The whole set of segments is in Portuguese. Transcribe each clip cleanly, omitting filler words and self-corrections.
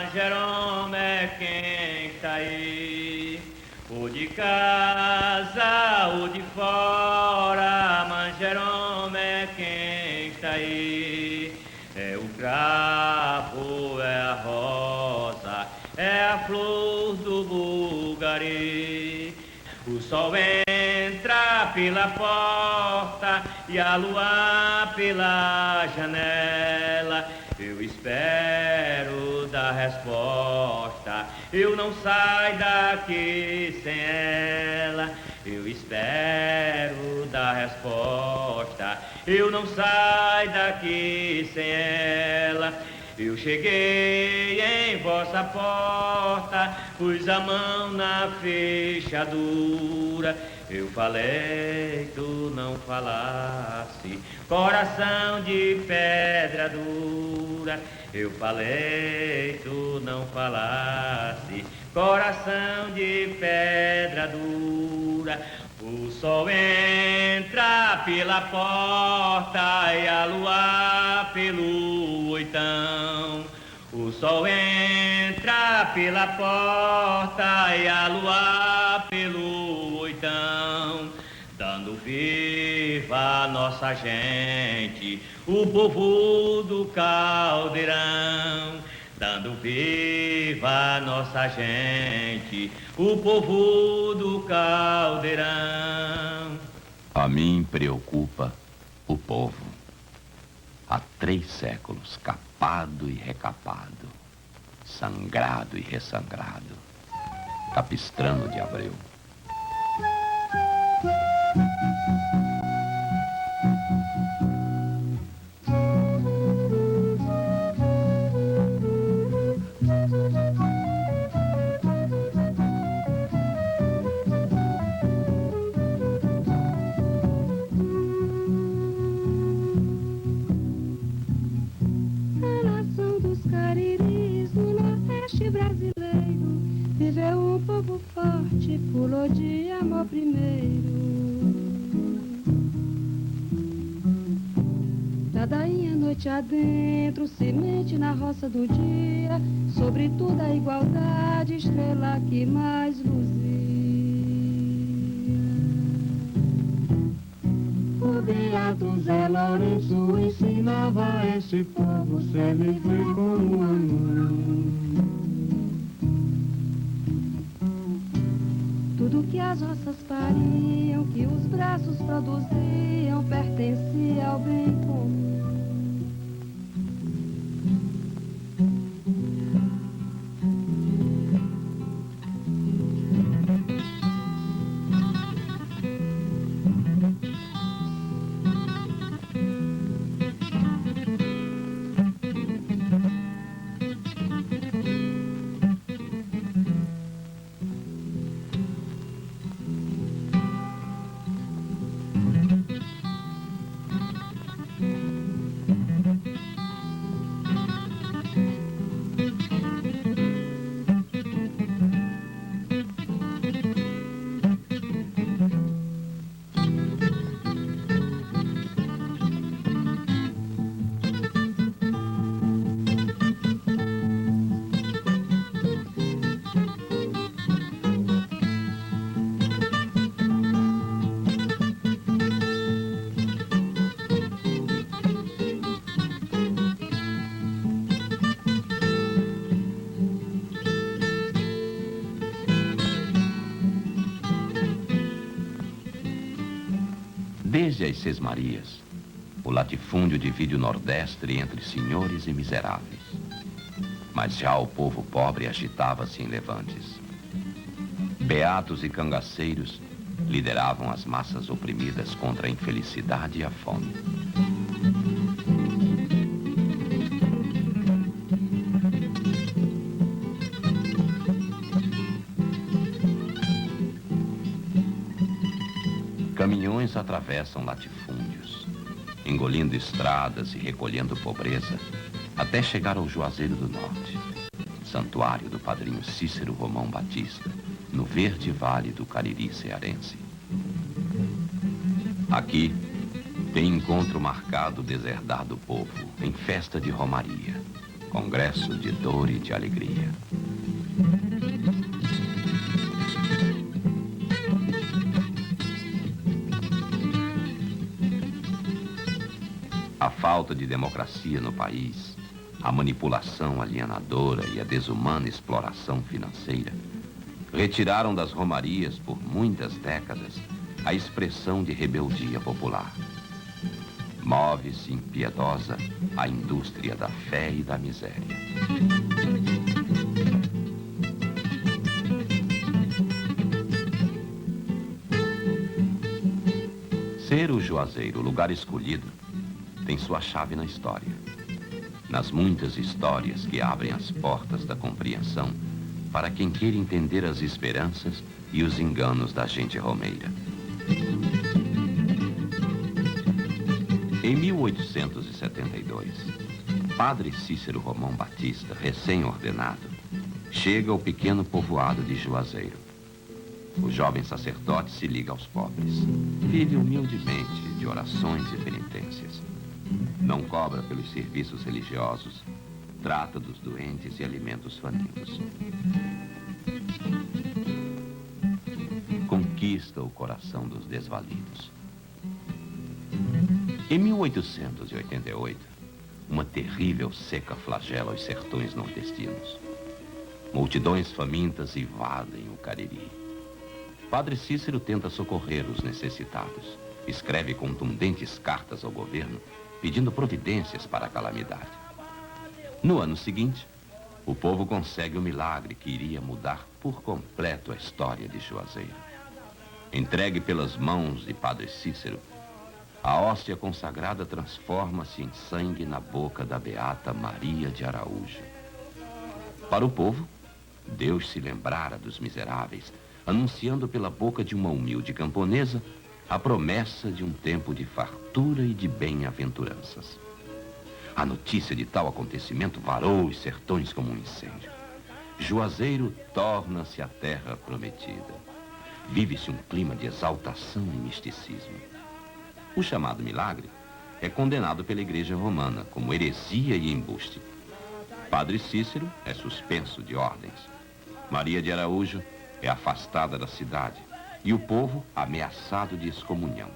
Manjerome é quem está aí. O de casa, o de fora, Manjerome é quem está aí. É o cravo, é a rosa, é a flor do Bulgari. O sol entra pela porta e a lua pela janela. Eu espero dar resposta, eu não saio daqui sem ela. Eu espero dar resposta, eu não saio daqui sem ela. Eu cheguei em vossa porta, pus a mão na fechadura. Eu falei, tu não falasse, coração de pedra dura. Eu falei, tu não falasse, coração de pedra dura. O sol entra pela porta e a lua pelo oitão. O sol entra pela porta e a lua pelo oitão, dando viva a nossa gente, o povo do Caldeirão. Dando viva a nossa gente, o povo do Caldeirão. A mim preocupa o povo. Há 3 séculos, capado e recapado, sangrado e ressangrado. Capistrano de Abreu. Pulou de amor primeiro. Ladainha noite adentro, semente na roça do dia, sobre tudo a igualdade, estrela que mais luzia. O beato Zé Lourenço ensinava a esse povo ser livre como a mãe. Tudo que as roças pariam, que os braços produziam, pertencia ao bem comum. Desde as Sesmarias, o latifúndio divide o Nordeste entre senhores e miseráveis. Mas já o povo pobre agitava-se em levantes. Beatos e cangaceiros lideravam as massas oprimidas contra a infelicidade e a fome. Caminhões atravessam latifúndios, engolindo estradas e recolhendo pobreza, até chegar ao Juazeiro do Norte, santuário do padrinho Cícero Romão Batista, no verde vale do Cariri cearense. Aqui tem encontro marcado o deserdar do povo, em festa de romaria. congresso de dor e de alegria. A falta de democracia no país, a manipulação alienadora e a desumana exploração financeira retiraram das romarias por muitas décadas a expressão de rebeldia popular. Move-se impiedosa a indústria da fé e da miséria. Ser o Juazeiro o lugar escolhido tem sua chave na história. Nas muitas histórias que abrem as portas da compreensão para quem queira entender as esperanças e os enganos da gente romeira. Em 1872, Padre Cícero Romão Batista, recém-ordenado, chega ao pequeno povoado de Juazeiro. O jovem sacerdote se liga aos pobres. Vive humildemente de orações e penitências. Não cobra pelos serviços religiosos. Trata dos doentes e alimenta os famintos. Conquista o coração dos desvalidos. Em 1888, uma terrível seca flagela os sertões nordestinos. Multidões famintas invadem o Cariri. Padre Cícero tenta socorrer os necessitados. Escreve contundentes cartas ao governo, pedindo providências para a calamidade. No ano seguinte, o povo consegue o milagre que iria mudar por completo a história de Juazeiro. Entregue pelas mãos de Padre Cícero, a hóstia consagrada transforma-se em sangue na boca da beata Maria de Araújo. Para o povo, Deus se lembrara dos miseráveis, anunciando pela boca de uma humilde camponesa a promessa de um tempo de fartura e de bem-aventuranças. A notícia de tal acontecimento varou os sertões como um incêndio. Juazeiro torna-se a terra prometida. Vive-se um clima de exaltação e misticismo. O chamado milagre é condenado pela Igreja Romana como heresia e embuste. Padre Cícero é suspenso de ordens. Maria de Araújo é afastada da cidade e o povo ameaçado de excomunhão.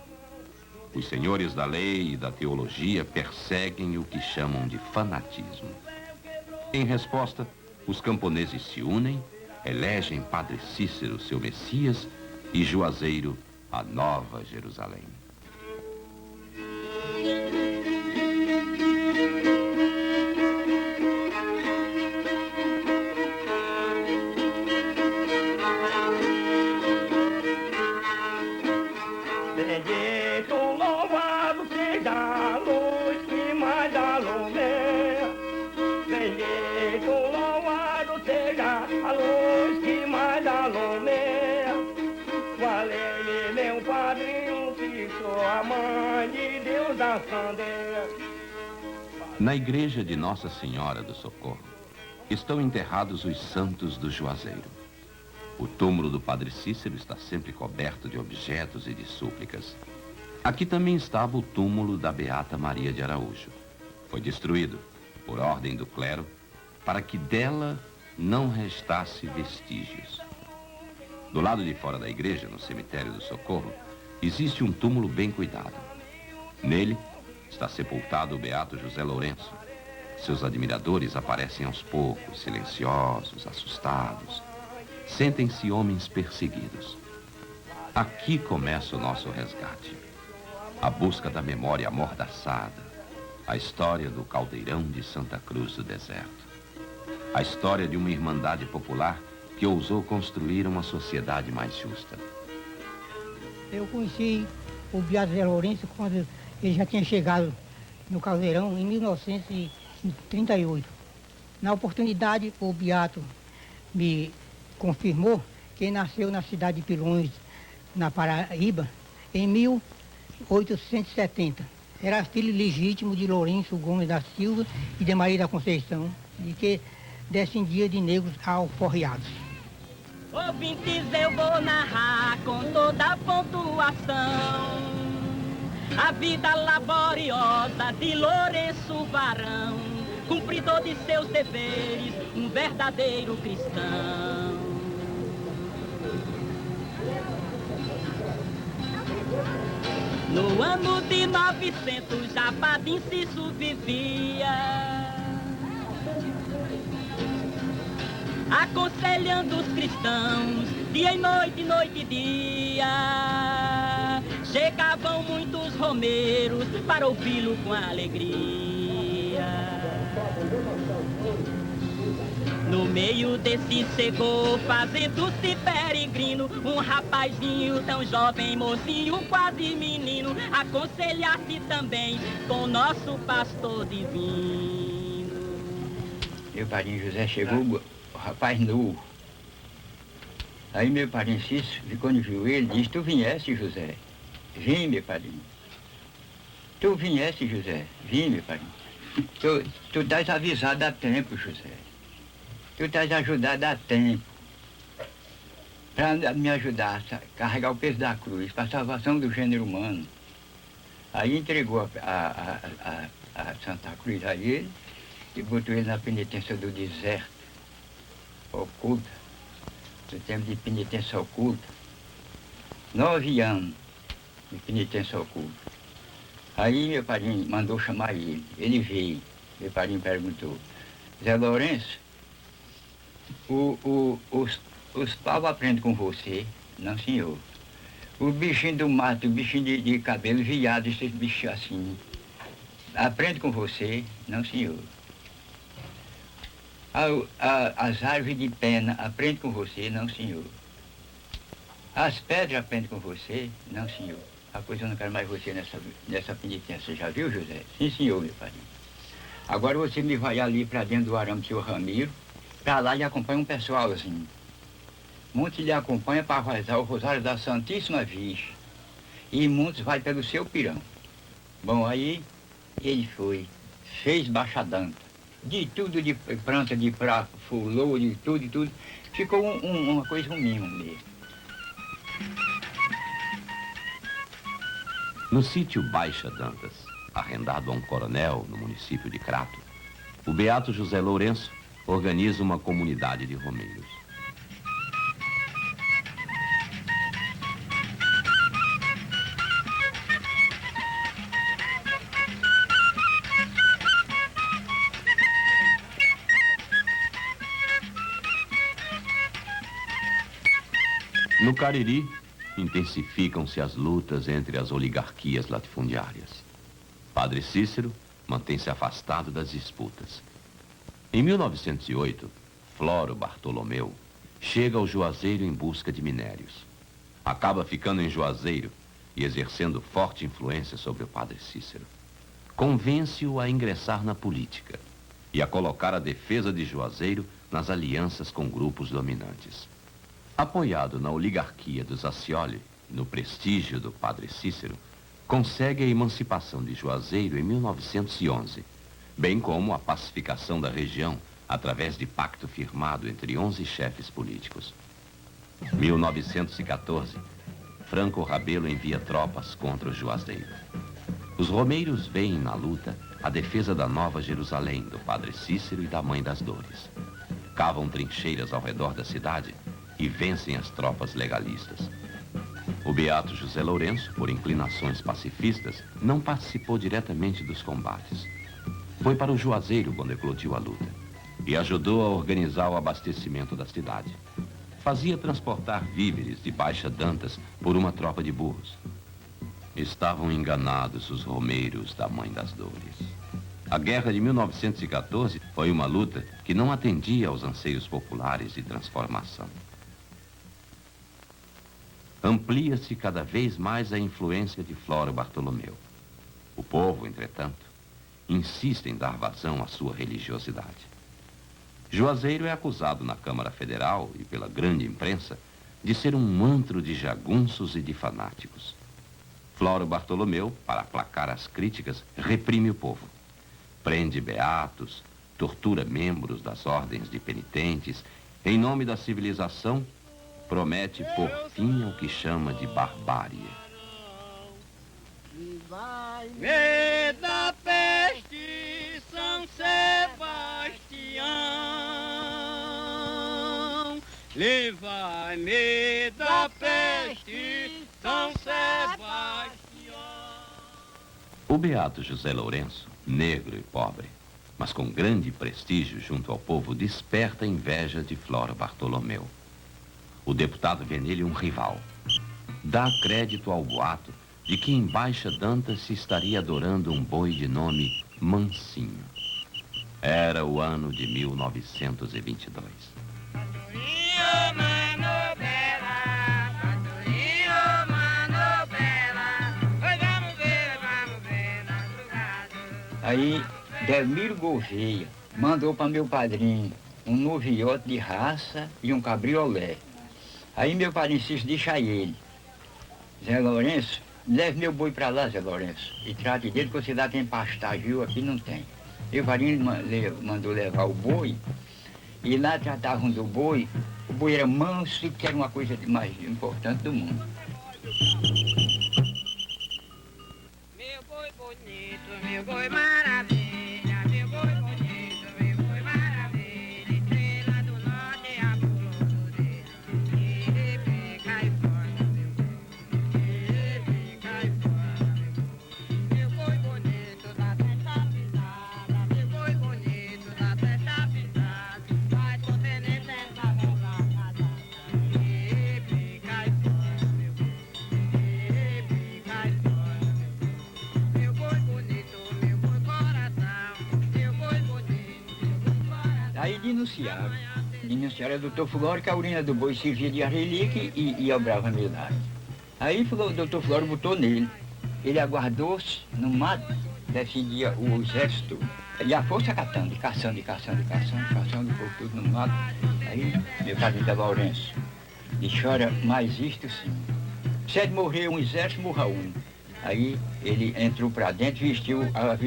Os senhores da lei e da teologia perseguem o que chamam de fanatismo. Em resposta, os camponeses se unem, elegem Padre Cícero seu Messias e Juazeiro a Nova Jerusalém. Bendito, louvado seja a luz que mais alumeia. Bendito, louvado seja a luz que mais alumeia. Falei, meu padrinho, que sou a mãe de Deus da Sandeia. Na igreja de Nossa Senhora do Socorro estão enterrados os santos do Juazeiro. O túmulo do Padre Cícero está sempre coberto de objetos e de súplicas. Aqui também estava o túmulo da beata Maria de Araújo. Foi destruído, por ordem do clero, para que dela não restasse vestígios. Do lado de fora da igreja, no cemitério do Socorro, existe um túmulo bem cuidado. Nele está sepultado o beato José Lourenço. Seus admiradores aparecem aos poucos, silenciosos, assustados. Sentem-se homens perseguidos. Aqui começa o nosso resgate. A busca da memória amordaçada. A história do caldeirão de Santa Cruz do Deserto. A história de uma irmandade popular que ousou construir uma sociedade mais justa. Eu conheci o beato José Lourenço quando ele já tinha chegado no caldeirão em 1938. Na oportunidade, o beato me confirmou que ele nasceu na cidade de Pilões, na Paraíba, em 1870. Era filho legítimo de Lourenço Gomes da Silva e de Maria da Conceição, de que descendia de negros alforriados. Ouvintes, eu vou narrar com toda a pontuação a vida laboriosa de Lourenço Varão. cumpridor de seus deveres, um verdadeiro cristão. No ano de 900 já Padre Cício vivia, aconselhando os cristãos, dia e noite, noite e dia. Chegavam muitos romeiros para ouvi-lo com alegria. No meio desse chegou, fazendo-se peregrino, um rapazinho tão jovem, mocinho, quase menino, aconselhar-se também com nosso pastor divino. Meu padrinho José chegou, o rapaz novo. Aí meu padrinho Cício ficou no joelho e disse: tu viesse, José? Vim, meu padrinho. Tu viesse, José? Vim, meu padrinho. Tu estás avisado a tempo, José. Tu estás ajudado a tempo para me ajudar a carregar o peso da cruz, para a salvação do gênero humano. Aí entregou a Santa Cruz a ele e botou ele na penitência do deserto, oculta, no tempo de penitência oculta. 9 anos de penitência oculta. Aí meu padrinho mandou chamar ele. Ele veio. Meu padrinho perguntou: Zé Lourenço, os pavos aprendem com você? Não, senhor. O bichinho do mato, o bichinho de cabelo viado, esses bichos assim, aprende com você? Não, senhor. As árvores de pena aprendem com você? Não, senhor. As pedras aprendem com você? Não, senhor. Pois eu não quero mais você nessa penitência. Já viu, José? Sim, senhor, meu padrinho. Agora você me vai ali para dentro do arame do senhor Ramiro, para lá e acompanha um pessoalzinho. Muitos lhe acompanham para rezar o Rosário da Santíssima Virgem. E muitos vai pelo seu pirão. Bom, aí ele foi, fez baixadanta. De tudo, de planta, de prato, fulou, de tudo. Ficou uma coisa, um mimo mesmo. No sítio Baixa Dantas, arrendado a um coronel no município de Crato, o beato José Lourenço organiza uma comunidade de romeiros. No Cariri, intensificam-se as lutas entre as oligarquias latifundiárias. Padre Cícero mantém-se afastado das disputas. Em 1908, Floro Bartolomeu chega ao Juazeiro em busca de minérios. Acaba ficando em Juazeiro e exercendo forte influência sobre o Padre Cícero. Convence-o a ingressar na política e a colocar a defesa de Juazeiro nas alianças com grupos dominantes. Apoiado na oligarquia dos Accioli, no prestígio do Padre Cícero, consegue a emancipação de Juazeiro em 1911, bem como a pacificação da região através de pacto firmado entre 11 chefes políticos. 1914, Franco Rabelo envia tropas contra o Juazeiro. Os romeiros veem na luta a defesa da Nova Jerusalém, do Padre Cícero e da Mãe das Dores. Cavam trincheiras ao redor da cidade e vencem as tropas legalistas. O beato José Lourenço, por inclinações pacifistas, não participou diretamente dos combates. Foi para o Juazeiro quando eclodiu a luta e ajudou a organizar o abastecimento da cidade. Fazia transportar víveres de Baixa Dantas por uma tropa de burros. Estavam enganados os romeiros da Mãe das Dores. A guerra de 1914 foi uma luta que não atendia aos anseios populares de transformação. Amplia-se cada vez mais a influência de Floro Bartolomeu. O povo, entretanto, insiste em dar vazão à sua religiosidade. Juazeiro é acusado na Câmara Federal e pela grande imprensa de ser um antro de jagunços e de fanáticos. Floro Bartolomeu, para aplacar as críticas, reprime o povo. Prende beatos, tortura membros das ordens de penitentes, em nome da civilização, promete pôr fim ao que chama de barbárie. Vai ver da peste, São Sebastião. livrai-me da peste, São Sebastião. O beato José Lourenço, negro e pobre, mas com grande prestígio junto ao povo, desperta a inveja de Flora Bartolomeu. O deputado vê nele um rival. Dá crédito ao boato de que em Baixa Dantas se estaria adorando um boi de nome Mansinho. Era o ano de 1922. Aí, Delmiro Gouveia mandou para meu padrinho um noviote de raça e um cabriolé. Aí meu padrinho Cício disse a ele: Zé Lourenço, leve meu boi para lá, Zé Lourenço, e trate dele, que você lá tem pastagem, viu? Aqui não tem. Meu padrinho mandou levar o boi, e lá tratavam do boi. O boi era manso, que era uma coisa mais importante do mundo. Meu boi bonito, meu boi maravilha, meu boi bonito, meu boi maravilha, estrela do norte, a pulo dele, ele fica e fora, ele fica e fora, meu boi bonito da testa pisada, meu boi bonito da testa pisada, vai com tenente essa rola casada, ele fica e fora, meu boi, ele fica e fora, meu boi bonito, meu boi coração, meu boi bonito, meu boi coração. Aí denunciaram a doutor Flório que a urina do boi servia de relíquia e obrava milagre. Aí o doutor Flório botou nele. Ele aguardou-se no mato, defendia o exército. E a força catando, caçando, por tudo no mato. Aí meu padrinho Zé Lourenço disse: olha, mas isto sim. Se é de morrer um exército, morra um. Aí ele entrou para dentro, vestiu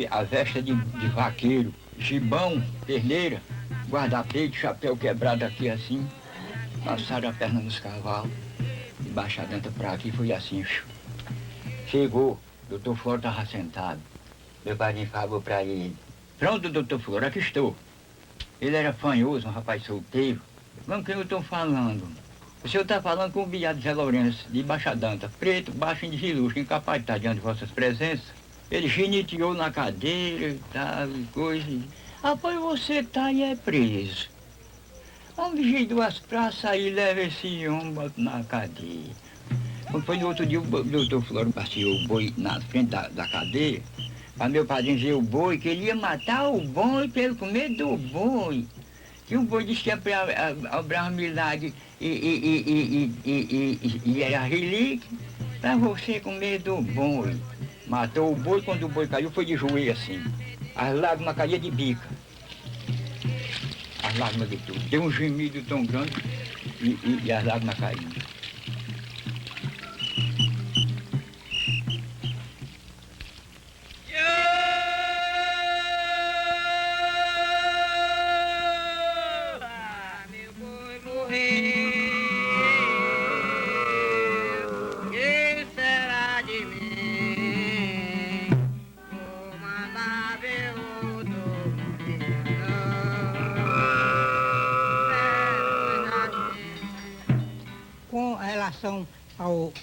a veste de vaqueiro, gibão, perneira, guarda-peito, chapéu quebrado aqui assim, passaram a perna nos cavalos, de Baixa Dantas para aqui, foi assim. Chegou, o doutor Flório estava sentado, meu padrinho falou para ele: pronto, doutor Flório, aqui estou. Ele era fanhoso, um rapaz solteiro. Com quem eu estou falando? O senhor está falando com o beato Zé Lourenço, de Baixa Dantas, preto, baixinho de gilusco, incapaz de estar diante de vossas presenças. Ele giniteou na cadeira e tal, coisa. Rapaz, você tá e é preso. Vamos vigir duas praças aí, leva esse homem, bota na cadeia. Quando foi no outro dia, o doutor Flório passeou o boi na frente da cadeia, para meu padrinho ver o boi, que ele ia matar o boi pelo comer do boi. Que o boi disse que ia obrar um milagre e era relíquia, para você comer do boi. Matou o boi, quando o boi caiu, foi de joelho assim. As lágrimas caíam de bica. As lágrimas de tudo. Deu um gemido tão grande e as lágrimas caíam. Meu boi morreu, que será de mim? Vou mandar ver outro morrer. Com relação ao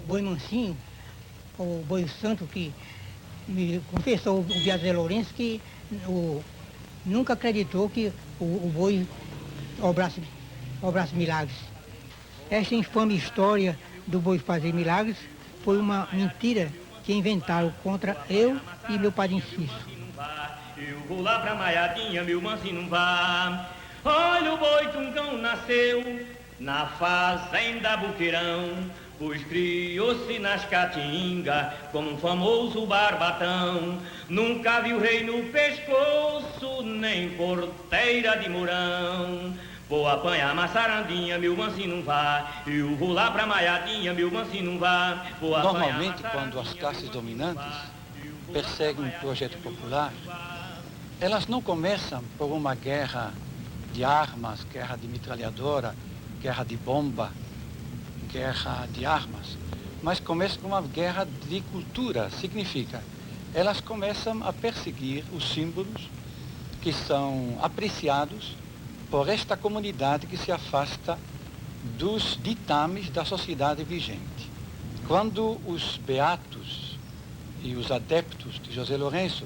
boi mansinho, ao boi santo, que me confessou o beato Zé Lourenço que nunca acreditou que o boi obrasse milagres. Esta infame história do boi fazer milagres foi uma mentira que inventaram contra eu e meu padrinho Cício. Eu vou lá pra Maiadinha, meu mansinho não vá. Olha, o boi Tungão nasceu na fazenda Buqueirão, pois criou-se nas caatingas como um famoso barbatão. Nunca viu rei no pescoço, nem porteira de mourão. Vou apanhar maçarandinha, meu mansinho não vá. Eu vou lá pra Maiadinha, meu mansinho não vá. Normalmente, quando as classes dominantes perseguem um projeto popular, elas não começam por uma guerra de armas, guerra de metralhadora, guerra de bomba, guerra de armas, mas começam com uma guerra de cultura. Significa, elas começam a perseguir os símbolos que são apreciados por esta comunidade que se afasta dos ditames da sociedade vigente. Quando os beatos e os adeptos de José Lourenço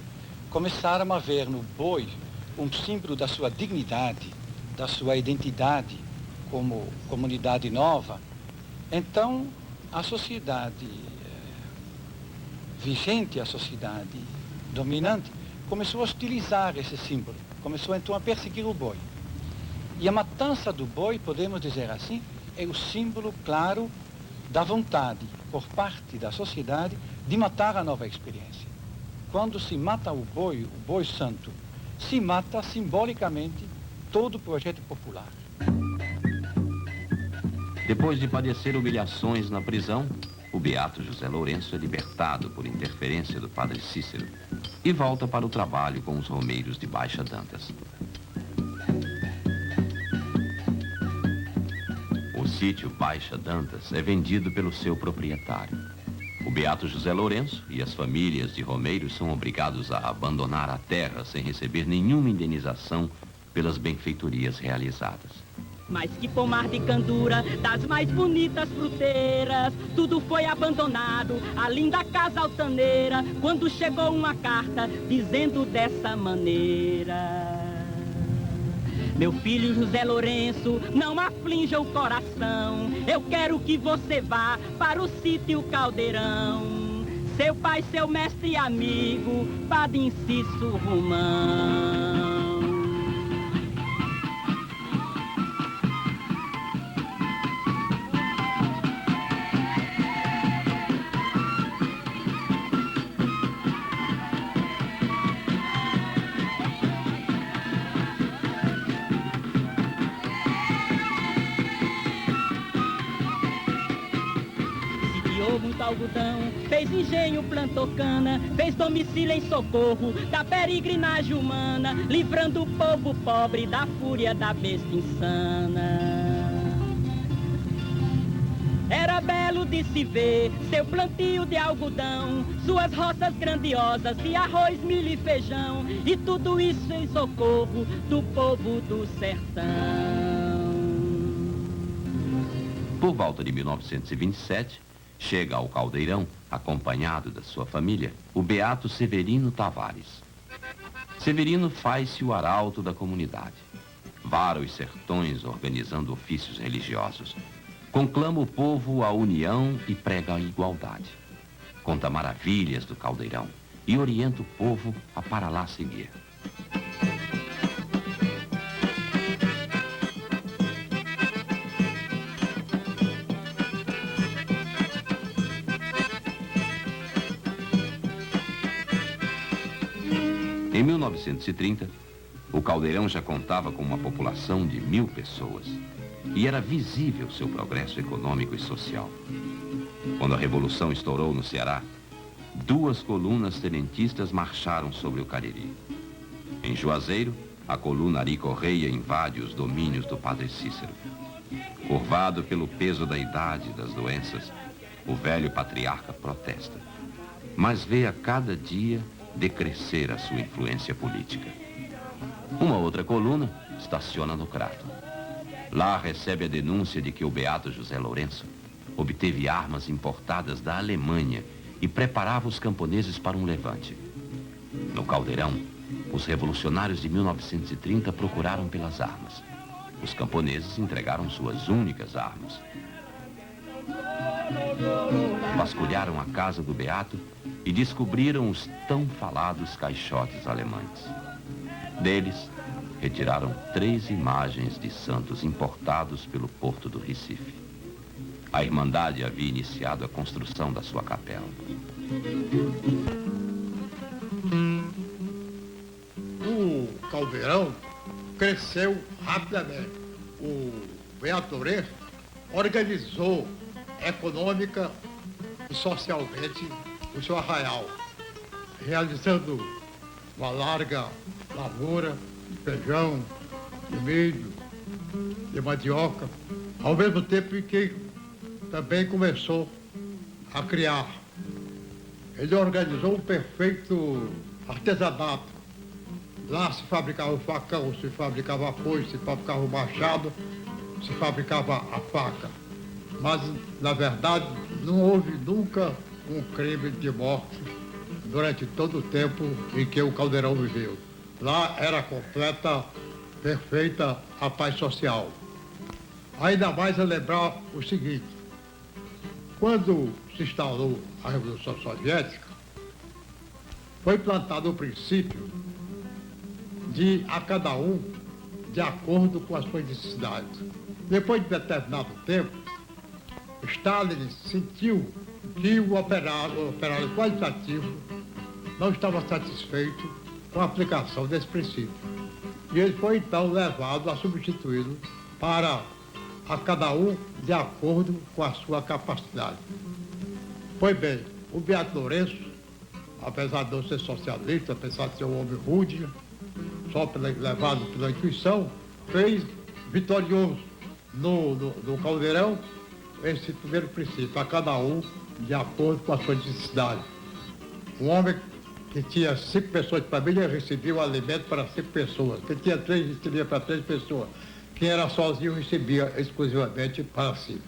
começaram a ver no boi um símbolo da sua dignidade, da sua identidade como comunidade nova, então a sociedade vigente, a sociedade dominante, começou a hostilizar esse símbolo, começou então a perseguir o boi. E a matança do boi, podemos dizer assim, é o símbolo claro da vontade por parte da sociedade de matar a nova experiência. Quando se mata o boi santo, se mata simbolicamente todo o projeto popular. Depois de padecer humilhações na prisão, o beato José Lourenço é libertado por interferência do padre Cícero e volta para o trabalho com os romeiros de Baixa Dantas. O sítio Baixa Dantas é vendido pelo seu proprietário. O beato José Lourenço e as famílias de romeiros são obrigados a abandonar a terra sem receber nenhuma indenização pelas benfeitorias realizadas. Mas que pomar de candura, das mais bonitas fruteiras, tudo foi abandonado, a linda casa altaneira, quando chegou uma carta dizendo dessa maneira: meu filho José Lourenço, não aflinja o coração, eu quero que você vá para o sítio Caldeirão. Seu pai, seu mestre e amigo, Padre Inciso Romão. Muito algodão, fez engenho, plantou cana, fez domicílio em socorro da peregrinagem humana, livrando o povo pobre da fúria da besta insana. Era belo de se ver seu plantio de algodão, suas roças grandiosas de arroz, milho e feijão, e tudo isso em socorro do povo do sertão. Por volta de 1927, chega ao Caldeirão, acompanhado da sua família, o beato Severino Tavares. Severino faz-se o arauto da comunidade. Vara os sertões organizando ofícios religiosos. Conclama o povo à união e prega a igualdade. Conta maravilhas do Caldeirão e orienta o povo a para lá seguir. Em 1930, o Caldeirão já contava com uma população de 1000 pessoas e era visível seu progresso econômico e social. Quando a Revolução estourou no Ceará, 2 colunas tenentistas marcharam sobre o Cariri. Em Juazeiro, a coluna Ari Correia invade os domínios do padre Cícero. Curvado pelo peso da idade e das doenças, o velho patriarca protesta, mas vê a cada dia decrescer a sua influência política. Uma outra coluna estaciona no Crato. Lá recebe a denúncia de que o beato José Lourenço obteve armas importadas da Alemanha e preparava os camponeses para um levante. No Caldeirão, os revolucionários de 1930 procuraram pelas armas. Os camponeses entregaram suas únicas armas. Vasculharam a casa do beato e descobriram os tão falados caixotes alemães. Deles, retiraram 3 imagens de santos importados pelo porto do Recife. A Irmandade havia iniciado a construção da sua capela. O Caldeirão cresceu rapidamente. O beato Lourenço organizou econômica e socialmente o seu arraial, realizando uma larga lavoura de feijão, de milho, de mandioca, ao mesmo tempo em que também começou a criar. Ele organizou um perfeito artesanato Lá se fabricava o facão, se fabricava a foice, se fabricava o machado, se fabricava a faca. Mas, na verdade, não houve nunca um crime de morte durante todo o tempo em que o Caldeirão viveu. Lá era completa, perfeita a paz social. Ainda mais a lembrar o seguinte: quando se instalou a Revolução Soviética, foi plantado o princípio de a cada um de acordo com as suas necessidades. Depois de determinado tempo, Stalin sentiu que o operário qualitativo não estava satisfeito com a aplicação desse princípio. E ele foi então levado a substituí-lo para a cada um de acordo com a sua capacidade. Pois bem, o Beato Lourenço, apesar de não ser socialista, apesar de ser um homem rude, só levado pela intuição, fez vitorioso no Caldeirão esse primeiro princípio, a cada um de acordo com a sua necessidade. Um homem que tinha 5 pessoas de família recebia o alimento para 5 pessoas. Quem tinha 3 recebia para 3 pessoas. Quem era sozinho recebia exclusivamente para si.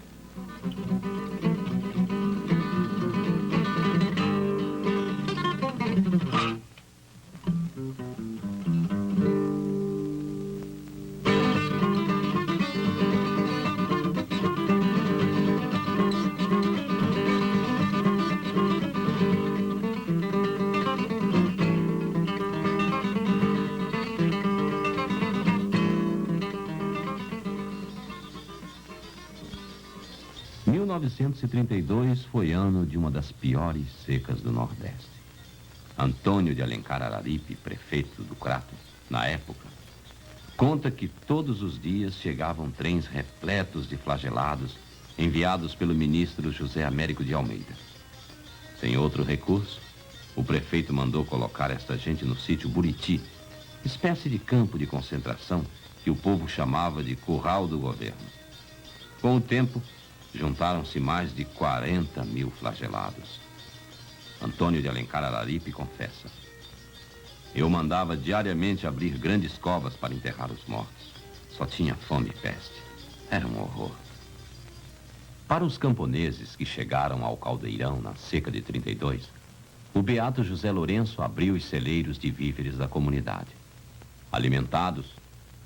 1932 foi ano de uma das piores secas do Nordeste. Antônio de Alencar Araripe, prefeito do Crato, na época, conta que todos os dias chegavam trens repletos de flagelados enviados pelo ministro José Américo de Almeida. Sem outro recurso, o prefeito mandou colocar esta gente no sítio Buriti, espécie de campo de concentração que o povo chamava de curral do governo. Com o tempo, juntaram-se mais de 40 mil flagelados. Antônio de Alencar Araripe confessa: eu mandava diariamente abrir grandes covas para enterrar os mortos. Só tinha fome e peste. Era um horror. Para os camponeses que chegaram ao Caldeirão na seca de 32, o beato José Lourenço abriu os celeiros de víveres da comunidade. Alimentados,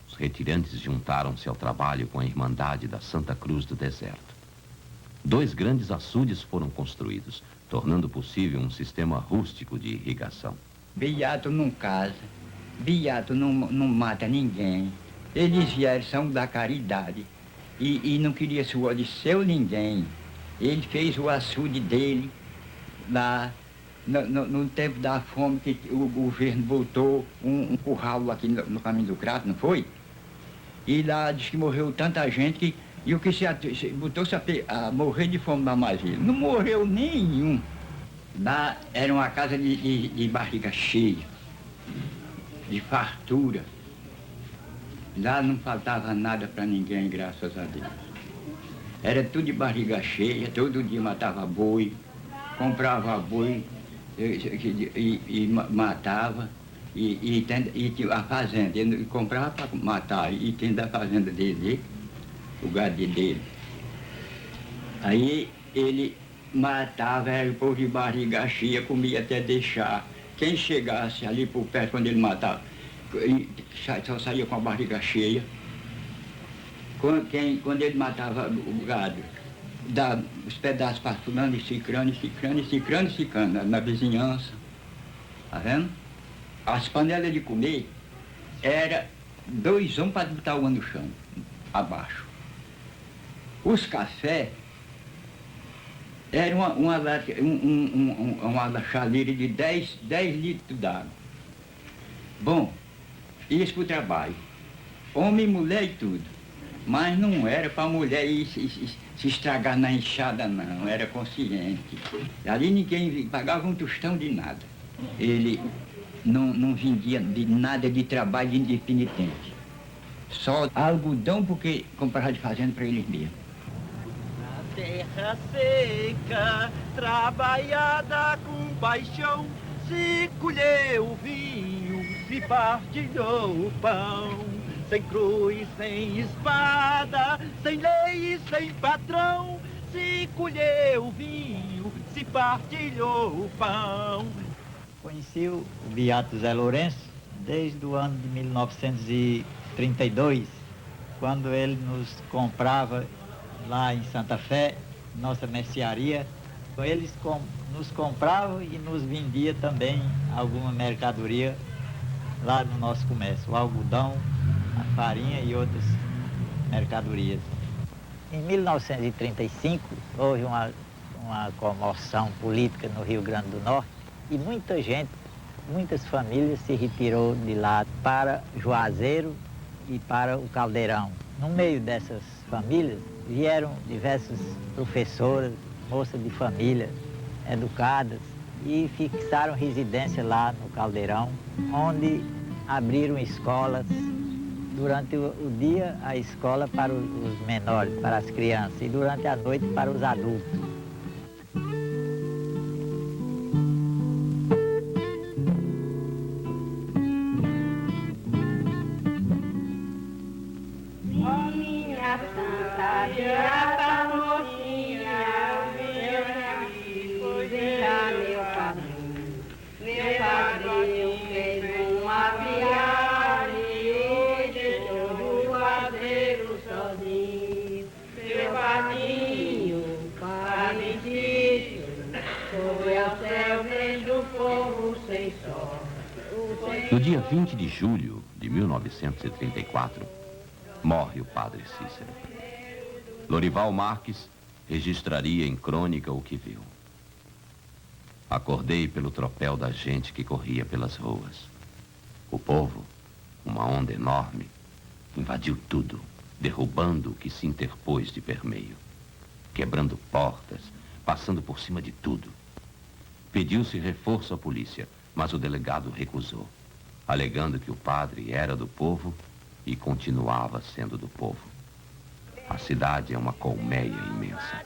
os retirantes juntaram-se ao trabalho com a Irmandade da Santa Cruz do Deserto. 2 grandes açudes foram construídos, tornando possível um sistema rústico de irrigação. Beato não casa, beato não mata ninguém. Eles vieram, são da caridade e não queria suor de seu ninguém. Ele fez o açude dele lá no tempo da fome, que o governo botou um curral aqui no caminho do Crato, não foi? E lá diz que morreu tanta gente que e o que se botou-se a morrer de fome na Mazilha. Não morreu nenhum. Lá era uma casa de barriga cheia, de fartura. Lá não faltava nada para ninguém, graças a Deus. Era tudo de barriga cheia, todo dia matava boi, comprava boi e matava. E a fazenda, ele comprava para matar, e tem da fazenda dele, o gado dele. Aí ele matava, era o povo de barriga cheia, comia até deixar. Quem chegasse ali por perto, quando ele matava, só saía com a barriga cheia. Quando ele matava o gado, dava os pedaços para fulano e cicrano, na vizinhança. Tá vendo? As panelas de comer era 2 homens para botar uma no chão, abaixo. Os cafés eram uma chaleira de 10 litros d'água. Bom, isso para o trabalho. Homem, mulher e tudo. Mas não era para a mulher se estragar na enxada, não. Era consciente. Ali ninguém pagava um tostão de nada. Ele não vendia de nada de trabalho de penitente. Só algodão, porque comprava de fazenda para eles mesmos. Terra seca, trabalhada com paixão, Se colheu o vinho, se partilhou o pão, sem cruz, sem espada, sem lei e sem patrão. Se colheu o vinho, se partilhou o pão. Conheci o Beato Zé Lourenço desde o ano de 1932, quando ele nos comprava lá em Santa Fé, nossa mercearia. Eles nos compravam e nos vendia também alguma mercadoria lá no nosso comércio, o algodão, a farinha e outras mercadorias. Em 1935, houve uma comoção política no Rio Grande do Norte e muita gente, muitas famílias se retirou de lá para Juazeiro e para o Caldeirão. No meio dessas famílias vieram diversas professoras, moças de família, educadas, e fixaram residência lá no Caldeirão, onde abriram escolas. Durante o dia, a escola para os menores, para as crianças, e durante a noite para os adultos. Ó minha santa beata mocinha, cozinha meu padrinho. Meu padrinho fez uma viagem, hoje todo fazer sozinho. Meu padrinho, Padre Cícero, foi ao céu vendo o povo sem sol. No dia 20 de julho de 1934, morre o Padre Cícero. Lorival Marques registraria em crônica o que viu. Acordei pelo tropel da gente que corria pelas ruas. O povo, uma onda enorme, invadiu tudo, derrubando o que se interpôs de permeio, quebrando portas, passando por cima de tudo. Pediu-se reforço à polícia, mas o delegado recusou, alegando que o padre era do povo e continuava sendo do povo. A cidade é uma colmeia imensa.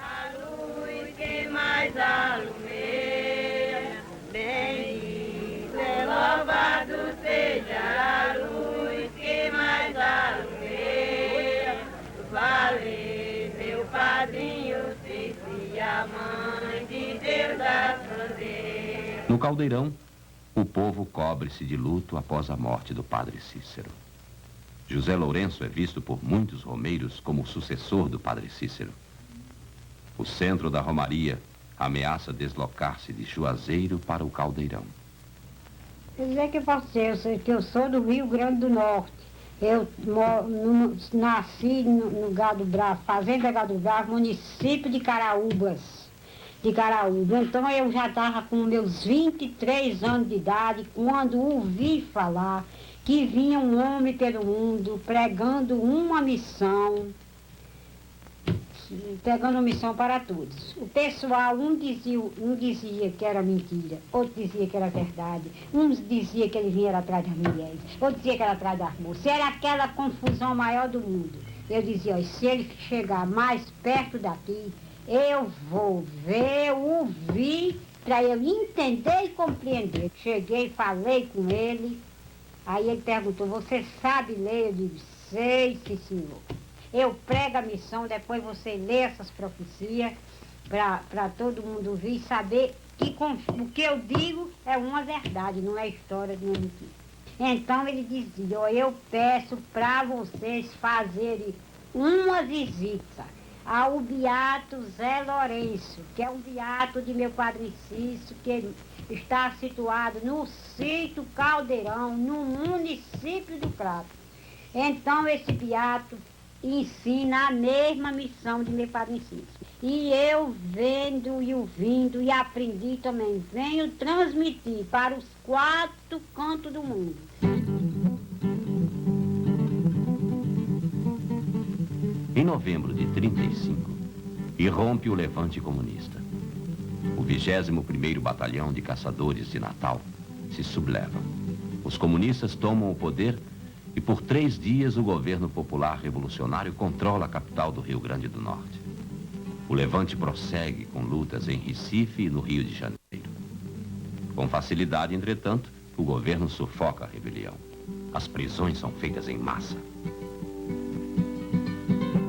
A luz que mais alumeia, bendito e louvado seja a luz que mais alumeia. Vale meu padrinho Cícero e a mãe de Deus das fronteiras. No Caldeirão, o povo cobre-se de luto após a morte do Padre Cícero. José Lourenço é visto por muitos romeiros como o sucessor do Padre Cícero. O centro da Romaria ameaça deslocar-se de Juazeiro para o Caldeirão. Quer dizer que eu posso dizer que eu sou do Rio Grande do Norte. Eu nasci no Gado Bravo, Fazenda Gado Bravo, município de Caraúbas. Então eu já estava com meus 23 anos de idade quando ouvi falar que vinha um homem pelo mundo pregando uma missão para todos. O pessoal, um dizia que era mentira, outro dizia que era verdade, uns dizia que ele vinha atrás das mulheres, outro dizia que era atrás das moças. Era aquela confusão maior do mundo. Eu dizia, ó, se ele chegar mais perto daqui, eu vou ver, ouvir, para eu entender e compreender. Cheguei, falei com ele, aí ele perguntou, você sabe ler? Eu disse, sei, sim, senhor. Eu prego a missão, depois você lê essas profecias, para todo mundo ouvir e saber que o que eu digo é uma verdade, não é história de uma mentira. Então ele dizia, ó, eu peço para vocês fazerem uma visita ao Beato Zé Lourenço, que é um beato de meu Padre Cícero, que está situado no sítio Caldeirão, no município do Crato. Então esse beato ensina a mesma missão de meu Padre Cícero. E eu vendo e ouvindo e aprendi também, venho transmitir para os 4 cantos do mundo. Em novembro de 35, irrompe o levante comunista. O 21º Batalhão de Caçadores de Natal se subleva. Os comunistas tomam o poder e por 3 dias o governo popular revolucionário controla a capital do Rio Grande do Norte. O levante prossegue com lutas em Recife e no Rio de Janeiro. Com facilidade, entretanto, o governo sufoca a rebelião. As prisões são feitas em massa.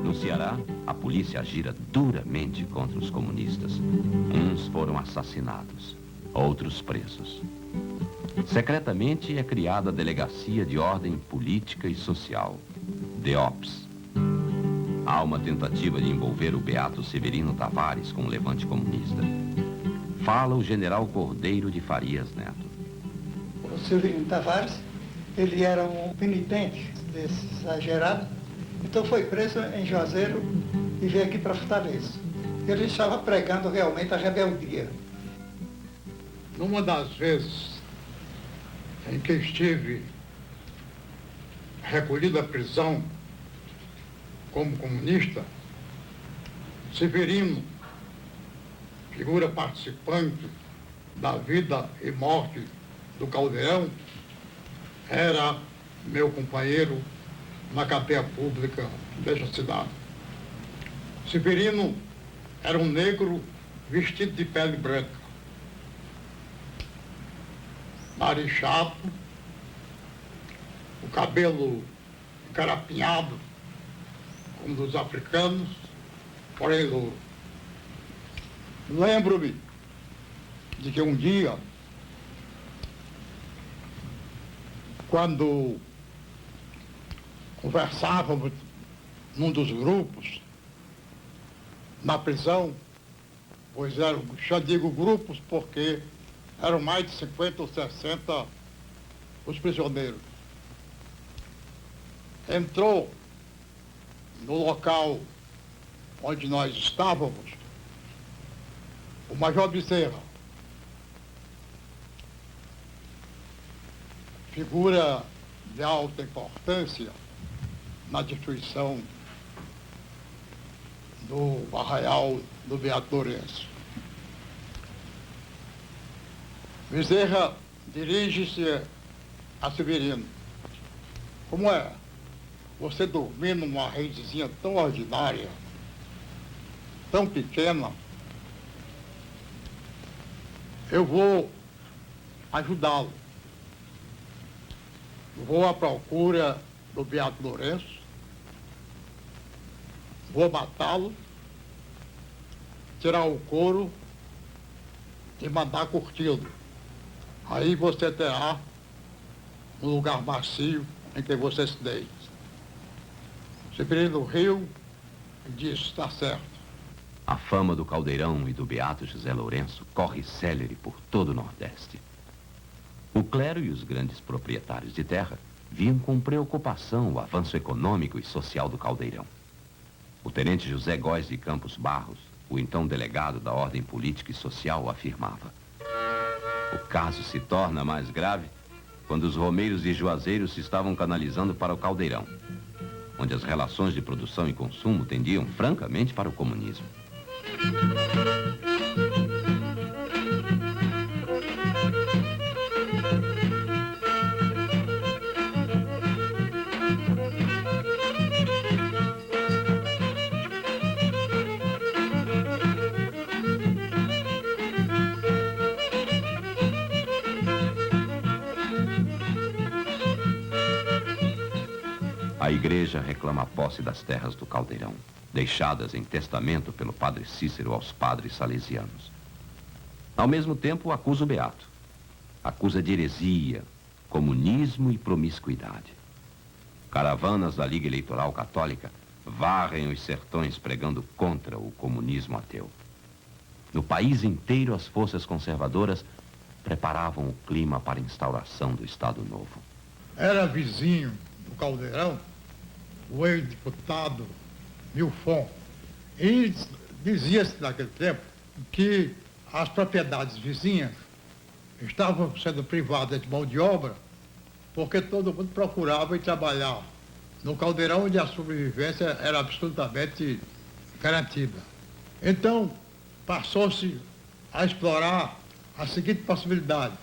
No Ceará, a polícia agira duramente contra os comunistas. Uns foram assassinados, outros presos. Secretamente é criada a Delegacia de Ordem Política e Social, DEOPS. Há uma tentativa de envolver o Beato Severino Tavares com o levante comunista. Fala o general Cordeiro de Farias Neto. O Severino Tavares, ele era um penitente desse exagerado, então foi preso em Juazeiro e veio aqui para Fortaleza. Ele estava pregando realmente a rebeldia. Numa das vezes em que estive recolhido à prisão como comunista, Severino, figura participante da vida e morte do Caldeirão, era meu companheiro na cadeia pública desta cidade. Severino era um negro vestido de pele branca, nariz chato, o cabelo encarapinhado, como dos africanos, porém louro. Lembro-me de que um dia, quando conversávamos num dos grupos, na prisão, pois eram, já digo grupos porque eram mais de 50 ou 60 os prisioneiros. Entrou no local onde nós estávamos o Major Bezerra, figura de alta importância na destruição do arraial do Beato Lourenço. Bezerra dirige-se a Severino. Como é? Você dormir numa redezinha tão ordinária, tão pequena, eu vou ajudá-lo. Vou à procura do Beato Lourenço, vou matá-lo, tirar o couro e mandar curti-lo. Aí você terá um lugar macio em que você se deite. Severino riu e disse, está certo. A fama do Caldeirão e do Beato José Lourenço corre célere por todo o Nordeste. O clero e os grandes proprietários de terra viam com preocupação o avanço econômico e social do Caldeirão. O tenente José Góes de Campos Barros, o então delegado da Ordem Política e Social, afirmava: o caso se torna mais grave quando os romeiros e juazeiros se estavam canalizando para o Caldeirão, onde as relações de produção e consumo tendiam francamente para o comunismo. A igreja reclama a posse das terras do Caldeirão, deixadas em testamento pelo padre Cícero aos padres salesianos. Ao mesmo tempo, acusa o Beato. Acusa de heresia, comunismo e promiscuidade. Caravanas da Liga Eleitoral Católica varrem os sertões pregando contra o comunismo ateu. No país inteiro, as forças conservadoras preparavam o clima para a instauração do Estado Novo. Era vizinho do Caldeirão o ex-deputado Milfon. E dizia-se naquele tempo que as propriedades vizinhas estavam sendo privadas de mão de obra porque todo mundo procurava ir trabalhar no Caldeirão, onde a sobrevivência era absolutamente garantida. Então, passou-se a explorar a seguinte possibilidade,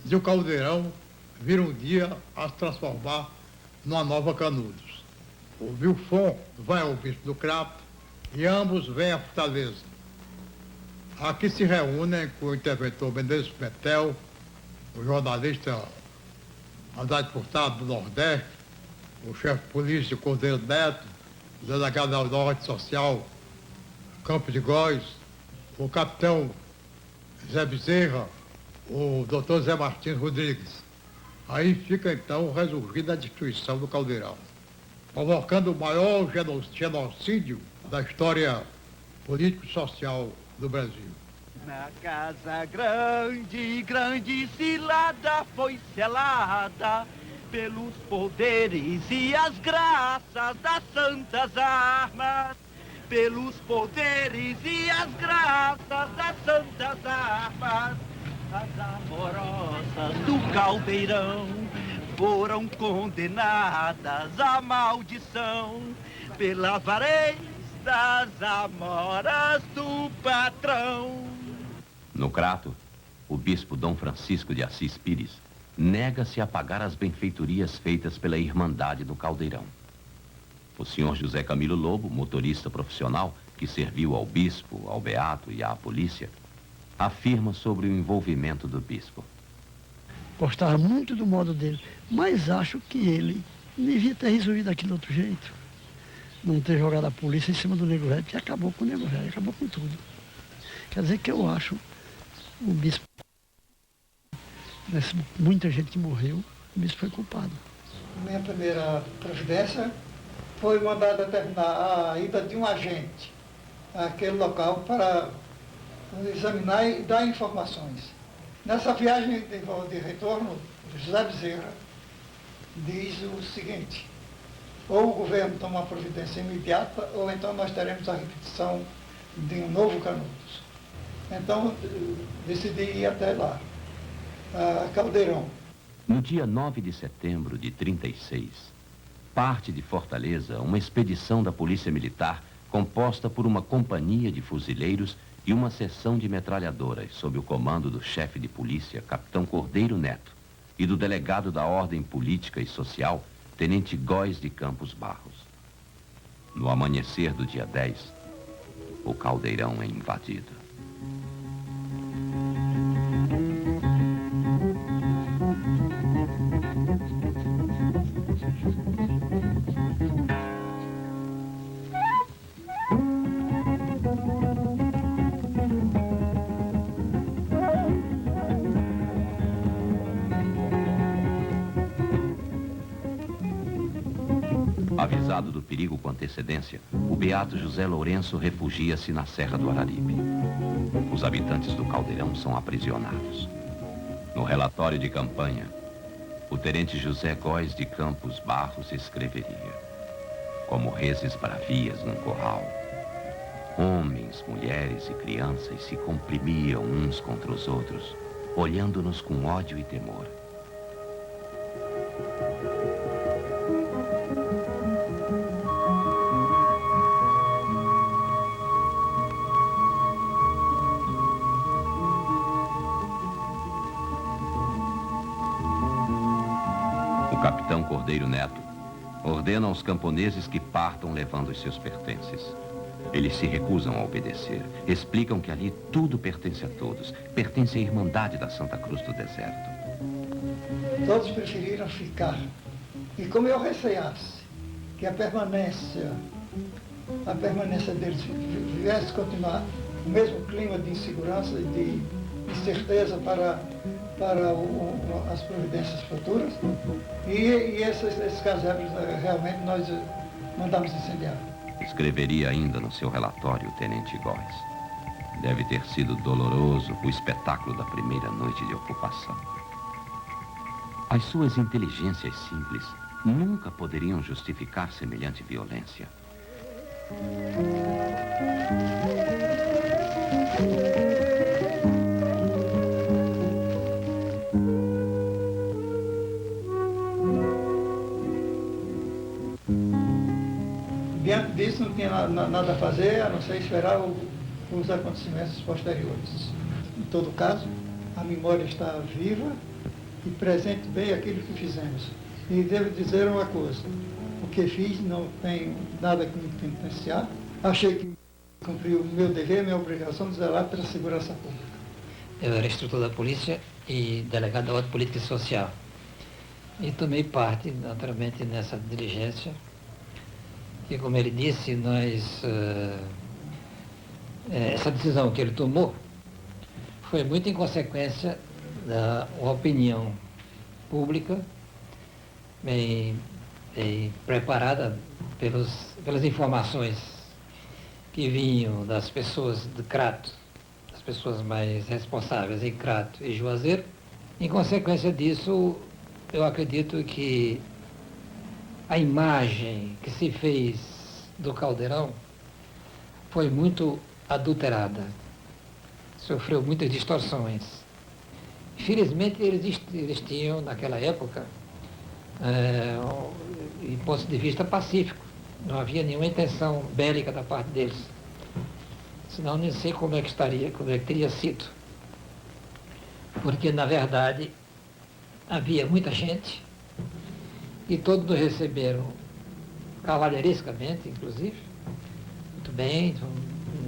de o Caldeirão vir um dia a se transformar numa nova Canudos. O Milfon vai ao Bispo do Crato e ambos vêm a Fortaleza. Aqui se reúnem com o interventor Menezes Pimentel, o jornalista André Furtado do Nordeste, o chefe de polícia Cordeiro Neto, o delegado da Ordem Social Campo de Góis, o capitão Zé Bezerra, o doutor Zé Martins Rodrigues. Aí fica então resurgindo a destruição do Caldeirão, provocando o maior genocídio da história político-social do Brasil. Na casa grande, grande cilada foi selada pelos poderes e as graças das santas armas. Pelos poderes e as graças das santas armas. As amorosas do Caldeirão foram condenadas à maldição pela avarez das amoras do patrão. No Crato, o bispo Dom Francisco de Assis Pires nega-se a pagar as benfeitorias feitas pela Irmandade do Caldeirão. O senhor José Camilo Lobo, motorista profissional, que serviu ao bispo, ao beato e à polícia, afirma sobre o envolvimento do bispo. Gostava muito do modo dele, mas acho que ele devia ter resolvido aquilo de outro jeito. Não ter jogado a polícia em cima do Nego Velho, que acabou com o Nego Velho, acabou com tudo. Quer dizer que eu acho o bispo, muita gente que morreu, o bispo foi culpado. Minha primeira providência foi mandar determinar a ida de um agente àquele local para examinar e dar informações. Nessa viagem de retorno, José Bezerra diz o seguinte: ou o governo toma uma providência imediata, ou então nós teremos a repetição de um novo Canudos. Então, decidi ir até lá, a Caldeirão. No dia 9 de setembro de 36, parte de Fortaleza uma expedição da Polícia Militar composta por uma companhia de fuzileiros e uma seção de metralhadoras sob o comando do chefe de polícia, capitão Cordeiro Neto, e do delegado da Ordem Política e Social, tenente Góes de Campos Barros. No amanhecer do dia 10, o Caldeirão é invadido. Avisado do perigo com antecedência, o beato José Lourenço refugia-se na Serra do Araripe. Os habitantes do Caldeirão são aprisionados. No relatório de campanha, o tenente José Góes de Campos Barros escreveria: como reses bravias num curral, homens, mulheres e crianças se comprimiam uns contra os outros, olhando-nos com ódio e temor. O capitão Cordeiro Neto ordena aos camponeses que partam levando os seus pertences. Eles se recusam a obedecer. Explicam que ali tudo pertence a todos. Pertence à Irmandade da Santa Cruz do Deserto. Todos preferiram ficar. E como eu receasse que a permanência deles viesse continuar o mesmo clima de insegurança e de incerteza para as providências futuras, e esses casebres realmente nós mandamos incendiar. Escreveria ainda no seu relatório o tenente Góes: deve ter sido doloroso o espetáculo da primeira noite de ocupação. As suas inteligências simples nunca poderiam justificar semelhante violência. Diante disso, não tinha nada a fazer, a não ser esperar os acontecimentos posteriores. Em todo caso, a memória está viva e presente bem aquilo que fizemos. E devo dizer uma coisa: o que fiz não tem nada que me penitenciar. Achei que cumpri o meu dever, minha obrigação de zelar pela segurança pública. Eu era instrutor da polícia e delegado da Ordem Política e Social. E tomei parte, naturalmente, nessa diligência, que, como ele disse, essa decisão que ele tomou foi muito em consequência da opinião pública, bem preparada pelas informações que vinham das pessoas de Crato, das pessoas mais responsáveis em Crato e Juazeiro. Em consequência disso, eu acredito que a imagem que se fez do Caldeirão foi muito adulterada, sofreu muitas distorções. Felizmente, eles tinham, naquela época, em ponto de vista pacífico. Não havia nenhuma intenção bélica da parte deles. Senão, nem sei como é que teria sido. Porque, na verdade, havia muita gente e todos nos receberam cavalheirescamente, inclusive, muito bem,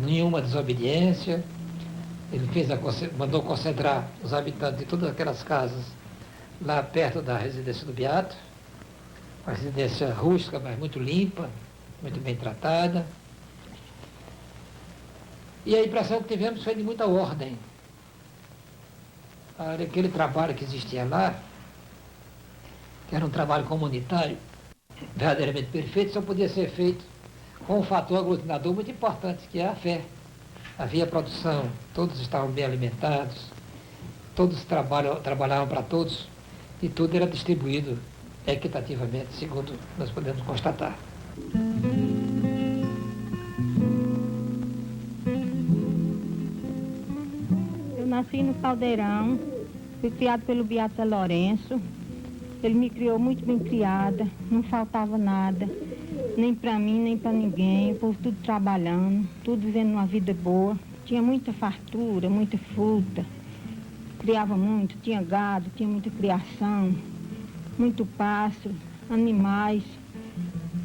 nenhuma desobediência. Ele mandou concentrar os habitantes de todas aquelas casas lá perto da residência do Beato, uma residência rústica, mas muito limpa, muito bem tratada. E a impressão que tivemos foi de muita ordem. Aquele trabalho que existia lá, que era um trabalho comunitário, verdadeiramente perfeito, só podia ser feito com um fator aglutinador muito importante, que é a fé. Havia produção, todos estavam bem alimentados, todos trabalhavam para todos e tudo era distribuído equitativamente, segundo nós podemos constatar. Eu nasci no Caldeirão, fui criado pelo Beato Zé Lourenço. Ele me criou muito bem criada, não faltava nada, nem para mim, nem para ninguém, o povo tudo trabalhando, tudo vivendo uma vida boa. Tinha muita fartura, muita fruta, criava muito, tinha gado, tinha muita criação, muito pássaro, animais.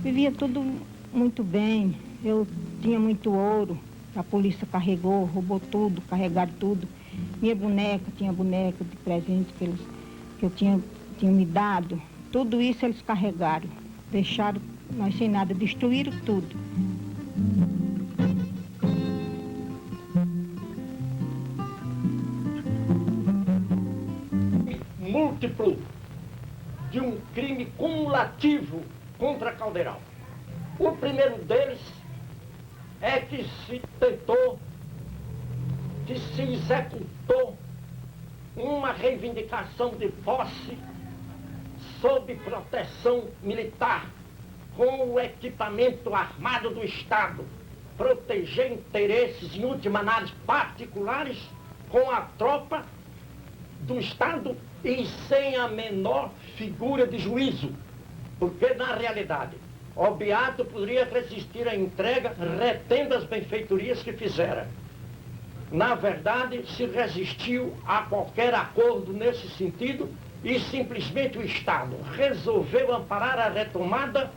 Vivia tudo muito bem. Eu tinha muito ouro, a polícia carregou, roubou tudo, carregaram tudo. Tinha boneca de presente que eu tinha me dado. Tudo isso eles carregaram, deixaram nós sem nada, destruíram tudo. Múltiplo de um crime cumulativo contra Caldeirão. O primeiro deles é que se tentou, que se executou uma reivindicação de posse sob proteção militar, com o equipamento armado do Estado, proteger interesses, em última análise, particulares, com a tropa do Estado e sem a menor figura de juízo. Porque, na realidade, o Beato poderia resistir à entrega, retendo as benfeitorias que fizera. Na verdade, se resistiu a qualquer acordo nesse sentido e simplesmente o Estado resolveu amparar a retomada,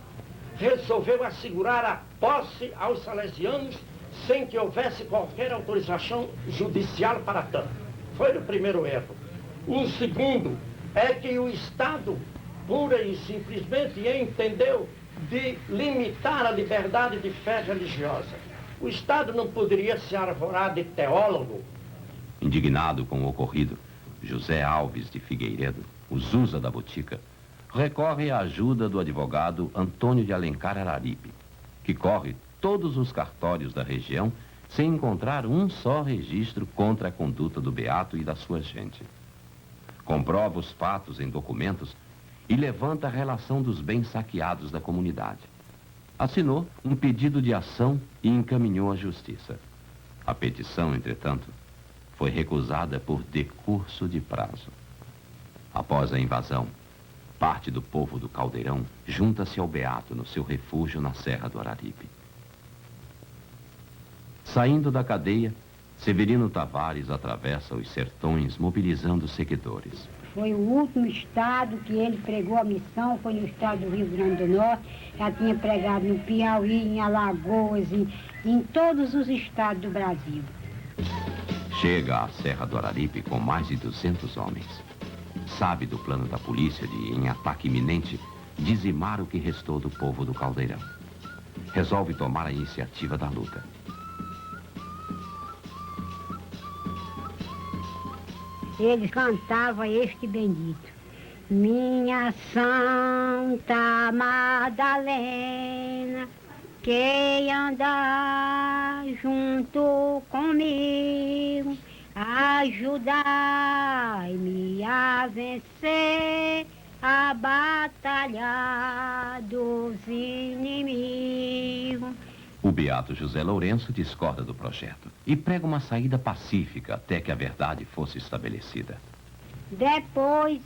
resolveu assegurar a posse aos salesianos sem que houvesse qualquer autorização judicial para tanto. Foi o primeiro erro. O segundo é que o Estado, pura e simplesmente, entendeu de limitar a liberdade de fé religiosa. O Estado não poderia se arvorar de teólogo. Indignado com o ocorrido, José Alves de Figueiredo, o Zusa da Botica, recorre à ajuda do advogado Antônio de Alencar Araripe, que corre todos os cartórios da região sem encontrar um só registro contra a conduta do Beato e da sua gente. Comprova os fatos em documentos e levanta a relação dos bens saqueados da comunidade. Assinou um pedido de ação e encaminhou à justiça. A petição, entretanto, foi recusada por decurso de prazo. Após a invasão, parte do povo do Caldeirão junta-se ao Beato no seu refúgio na Serra do Araripe. Saindo da cadeia, Severino Tavares atravessa os sertões mobilizando seguidores. Foi o último estado que ele pregou a missão, foi no estado do Rio Grande do Norte. Já tinha pregado no Piauí, em Alagoas, em todos os estados do Brasil. Chega à Serra do Araripe com mais de 200 homens. Sabe do plano da polícia de, em ataque iminente, dizimar o que restou do povo do Caldeirão. Resolve tomar a iniciativa da luta. Eles cantavam este bendito. Minha Santa Madalena, que anda junto comigo, ajudai-me a vencer a batalha dos inimigos. O beato José Lourenço discorda do projeto e prega uma saída pacífica até que a verdade fosse estabelecida. Depois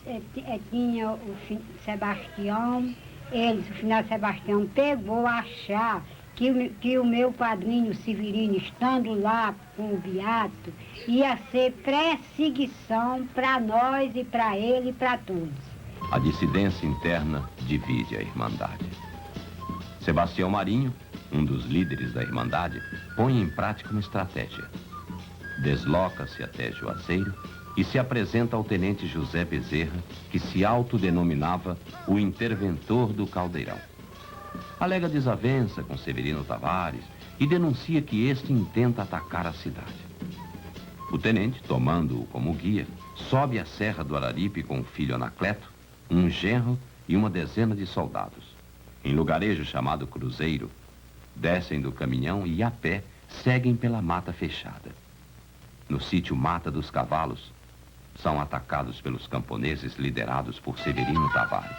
tinha o Sebastião, o finado Sebastião pegou a achar que o meu padrinho Severino, estando lá com o beato, ia ser perseguição para nós e para ele e para todos. A dissidência interna divide a Irmandade. Sebastião Marinho, um dos líderes da Irmandade, põe em prática uma estratégia. Desloca-se até Juazeiro e se apresenta ao tenente José Bezerra, que se autodenominava o interventor do Caldeirão. Alega desavença com Severino Tavares e denuncia que este intenta atacar a cidade. O tenente, tomando-o como guia, sobe a Serra do Araripe com o filho Anacleto, um genro e uma dezena de soldados. Em lugarejo chamado Cruzeiro, descem do caminhão e, a pé, seguem pela mata fechada. No sítio Mata dos Cavalos, são atacados pelos camponeses liderados por Severino Tavares.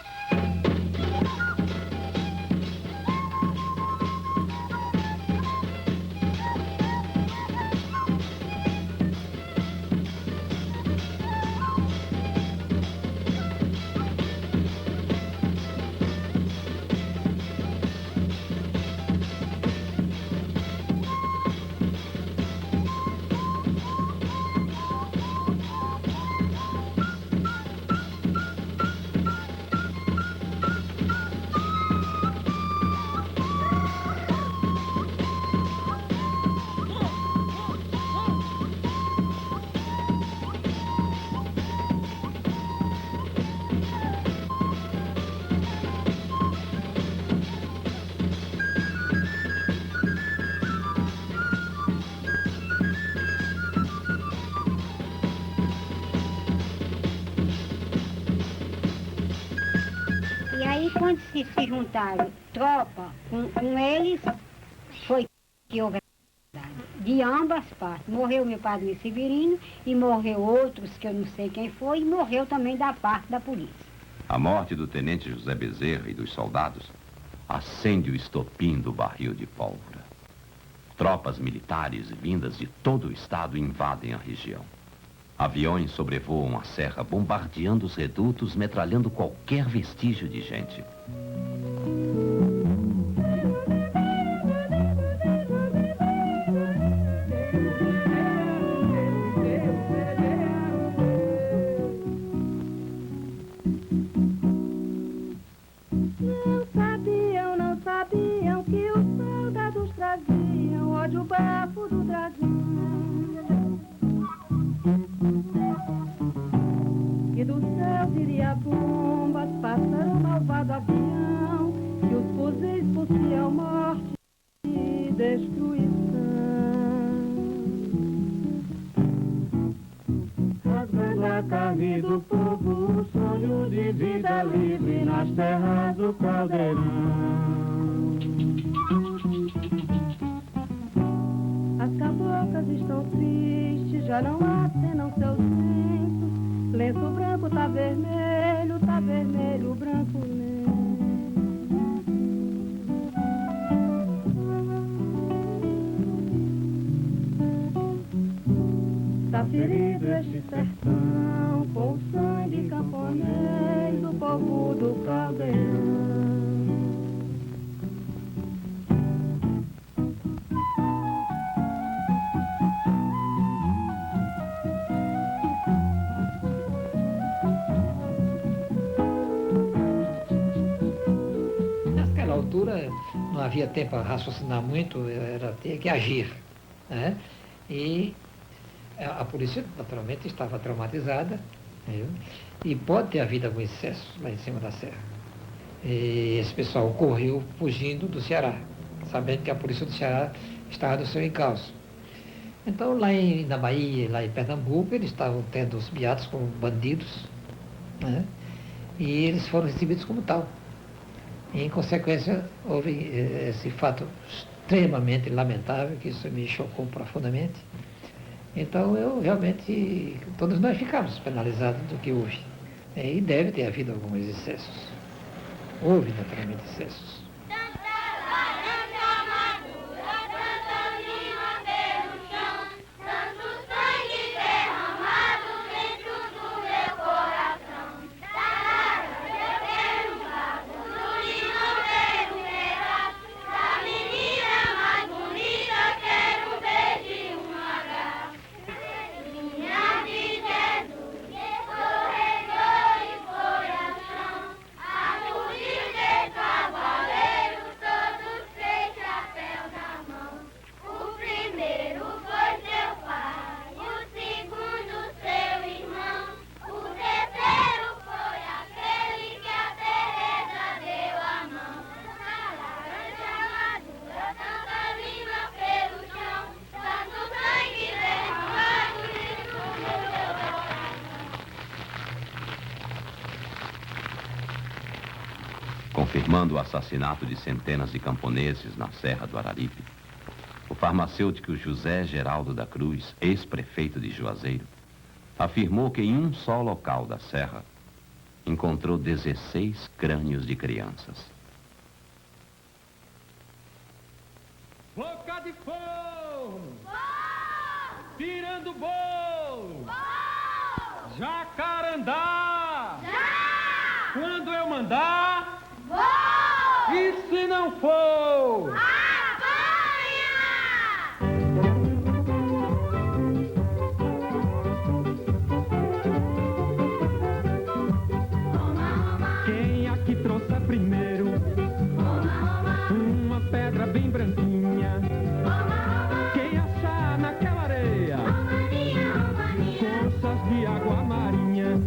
Quando se juntaram tropa com eles, foi que houve de ambas partes. Morreu meu padrinho Severino e morreu outros que eu não sei quem foi, e morreu também da parte da polícia. A morte do tenente José Bezerra e dos soldados acende o estopim do barril de pólvora. Tropas militares vindas de todo o estado invadem a região. Aviões sobrevoam a serra, bombardeando os redutos, metralhando qualquer vestígio de gente. Não sabiam que os soldados traziam ódio, bafo do dragão. E do céu viria bombas, pássaro malvado avião, que os fuzis possuíam morte e destruição. Rasgando a carne do povo, o sonho de vida livre nas terras do Caldeirão. As caboclas estão tristes, já não acenam seus lenços. Lenço branco tá vermelho, branco lenço. Tá ferido este sertão com o sangue camponês do povo do Caldeirão. Não havia tempo a raciocinar muito, era ter que agir, né? E A polícia, naturalmente, estava traumatizada, viu? E pode ter havido algum excesso lá em cima da serra. E esse pessoal correu fugindo do Ceará, sabendo que a polícia do Ceará estava no seu encalço. Então, na Bahia, lá em Pernambuco, eles estavam tendo os beatos como bandidos, né? E eles foram recebidos como tal. E, em consequência, houve esse fato extremamente lamentável, que isso me chocou profundamente. Então, eu realmente, todos nós ficamos penalizados do que houve. E deve ter havido alguns excessos. Houve, naturalmente, excessos. Confirmando o assassinato de centenas de camponeses na Serra do Araripe, o farmacêutico José Geraldo da Cruz, ex-prefeito de Juazeiro, afirmou que em um só local da serra encontrou 16 crânios de crianças. Boca de fogo! Pirando bolo! Jacarandá! Quando eu mandar... E se não for? Quem aqui trouxe primeiro uma pedra bem branquinha? Quem achar naquela areia conchas de água marinha?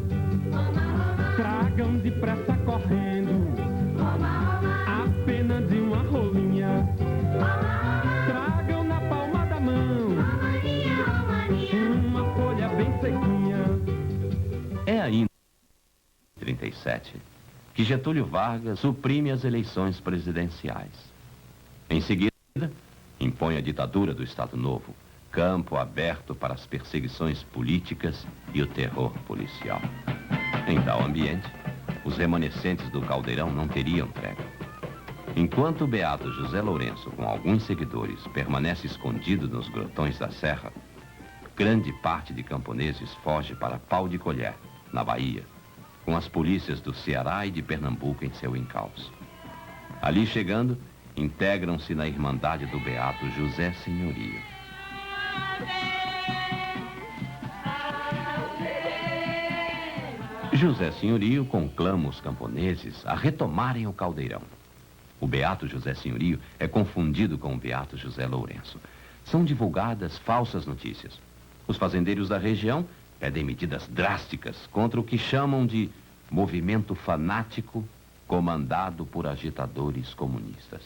Tragam depressa correndo a pena de uma rolinha. Tragam na palma da mão uma folha bem sequinha. É ainda em 37 que Getúlio Vargas suprime as eleições presidenciais. Em seguida, impõe a ditadura do Estado Novo, campo aberto para as perseguições políticas e o terror policial. Em tal ambiente, os remanescentes do Caldeirão não teriam trégua. Enquanto o beato José Lourenço, com alguns seguidores, permanece escondido nos grotões da serra, grande parte de camponeses foge para Pau de Colher, na Bahia, com as polícias do Ceará e de Pernambuco em seu encalço. Ali chegando, integram-se na Irmandade do Beato José Senhorio. José Senhorio conclama os camponeses a retomarem o caldeirão. O Beato José Senhorio é confundido com o Beato José Lourenço. São divulgadas falsas notícias. Os fazendeiros da região pedem medidas drásticas contra o que chamam de movimento fanático comandado por agitadores comunistas.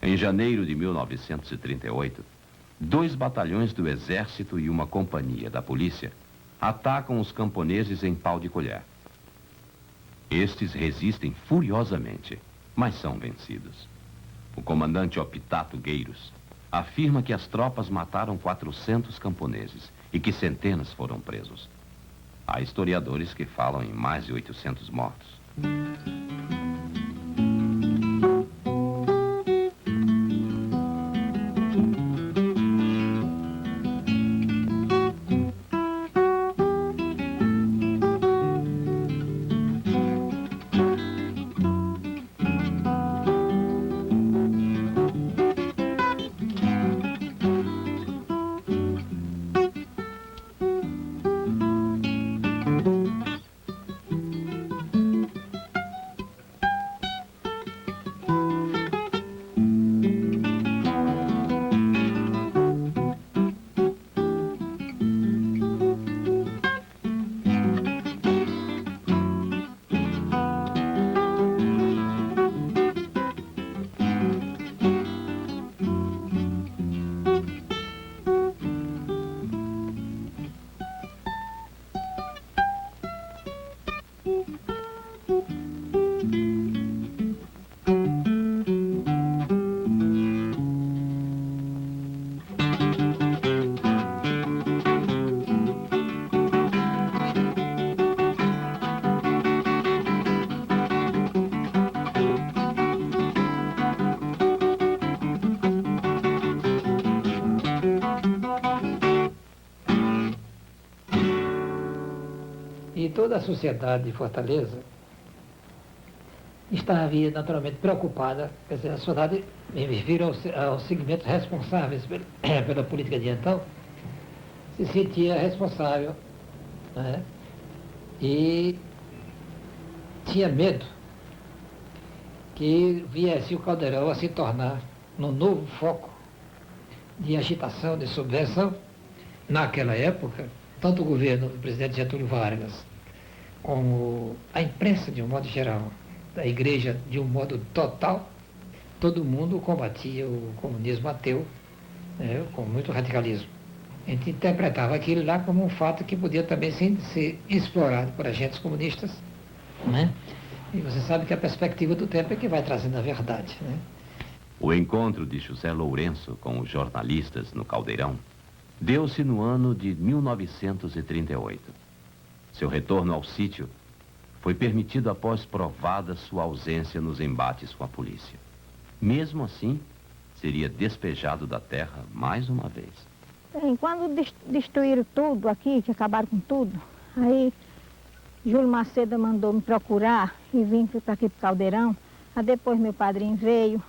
Em janeiro de 1938, 2 batalhões do Exército e uma companhia da polícia atacam os camponeses em Pau de Colher. Estes resistem furiosamente, mas são vencidos. O comandante Optato Gueiros afirma que as tropas mataram 400 camponeses e que centenas foram presos. Há historiadores que falam em mais de 800 mortos. toda a sociedade de Fortaleza estava naturalmente preocupada, quer dizer, a sociedade, viram aos segmentos responsáveis pela política de então, se sentia responsável, né? E tinha medo que viesse o Caldeirão a se tornar num novo foco de agitação, de subversão. Naquela época, tanto o governo do presidente Getúlio Vargas, como a imprensa de um modo geral, da igreja de um modo total, todo mundo combatia o comunismo ateu, né, com muito radicalismo. A gente interpretava aquilo lá como um fato que podia também ser explorado por agentes comunistas, né? E você sabe que a perspectiva do tempo é que vai trazendo a verdade, né? O encontro de José Lourenço com os jornalistas no Caldeirão deu-se no ano de 1938. Seu retorno ao sítio foi permitido após provada sua ausência nos embates com a polícia. Mesmo assim, seria despejado da terra mais uma vez. Bem, quando destruíram tudo aqui, que acabaram com tudo, aí Júlio Macedo mandou me procurar e vim para aqui para o Caldeirão. Aí depois meu padrinho veio,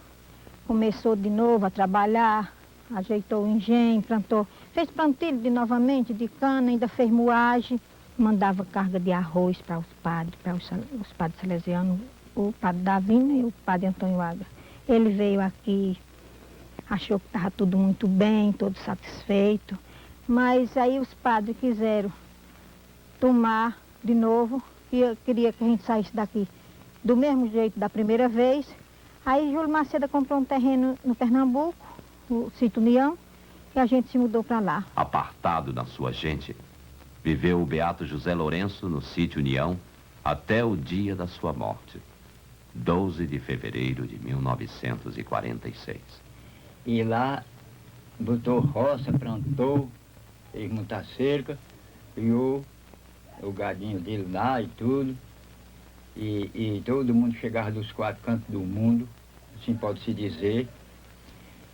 começou de novo a trabalhar, ajeitou o engenho, plantou, fez plantio de novamente de cana, ainda fez moagem, mandava carga de arroz para os padres salesianos, o padre Davina e o padre Antônio Agra. Ele veio aqui, achou que estava tudo muito bem, todo satisfeito, mas aí os padres quiseram tomar de novo, e eu queria que a gente saísse daqui do mesmo jeito da primeira vez. Aí Júlio Macedo comprou um terreno no Pernambuco, o Sítio União, e a gente se mudou para lá. Apartado da sua gente, viveu o beato José Lourenço no Sítio União até o dia da sua morte, 12 de fevereiro de 1946. E lá botou roça, plantou, fez muita cerca, criou o gadinho dele lá e tudo. E todo mundo chegava dos 4 cantos do mundo, assim pode-se dizer.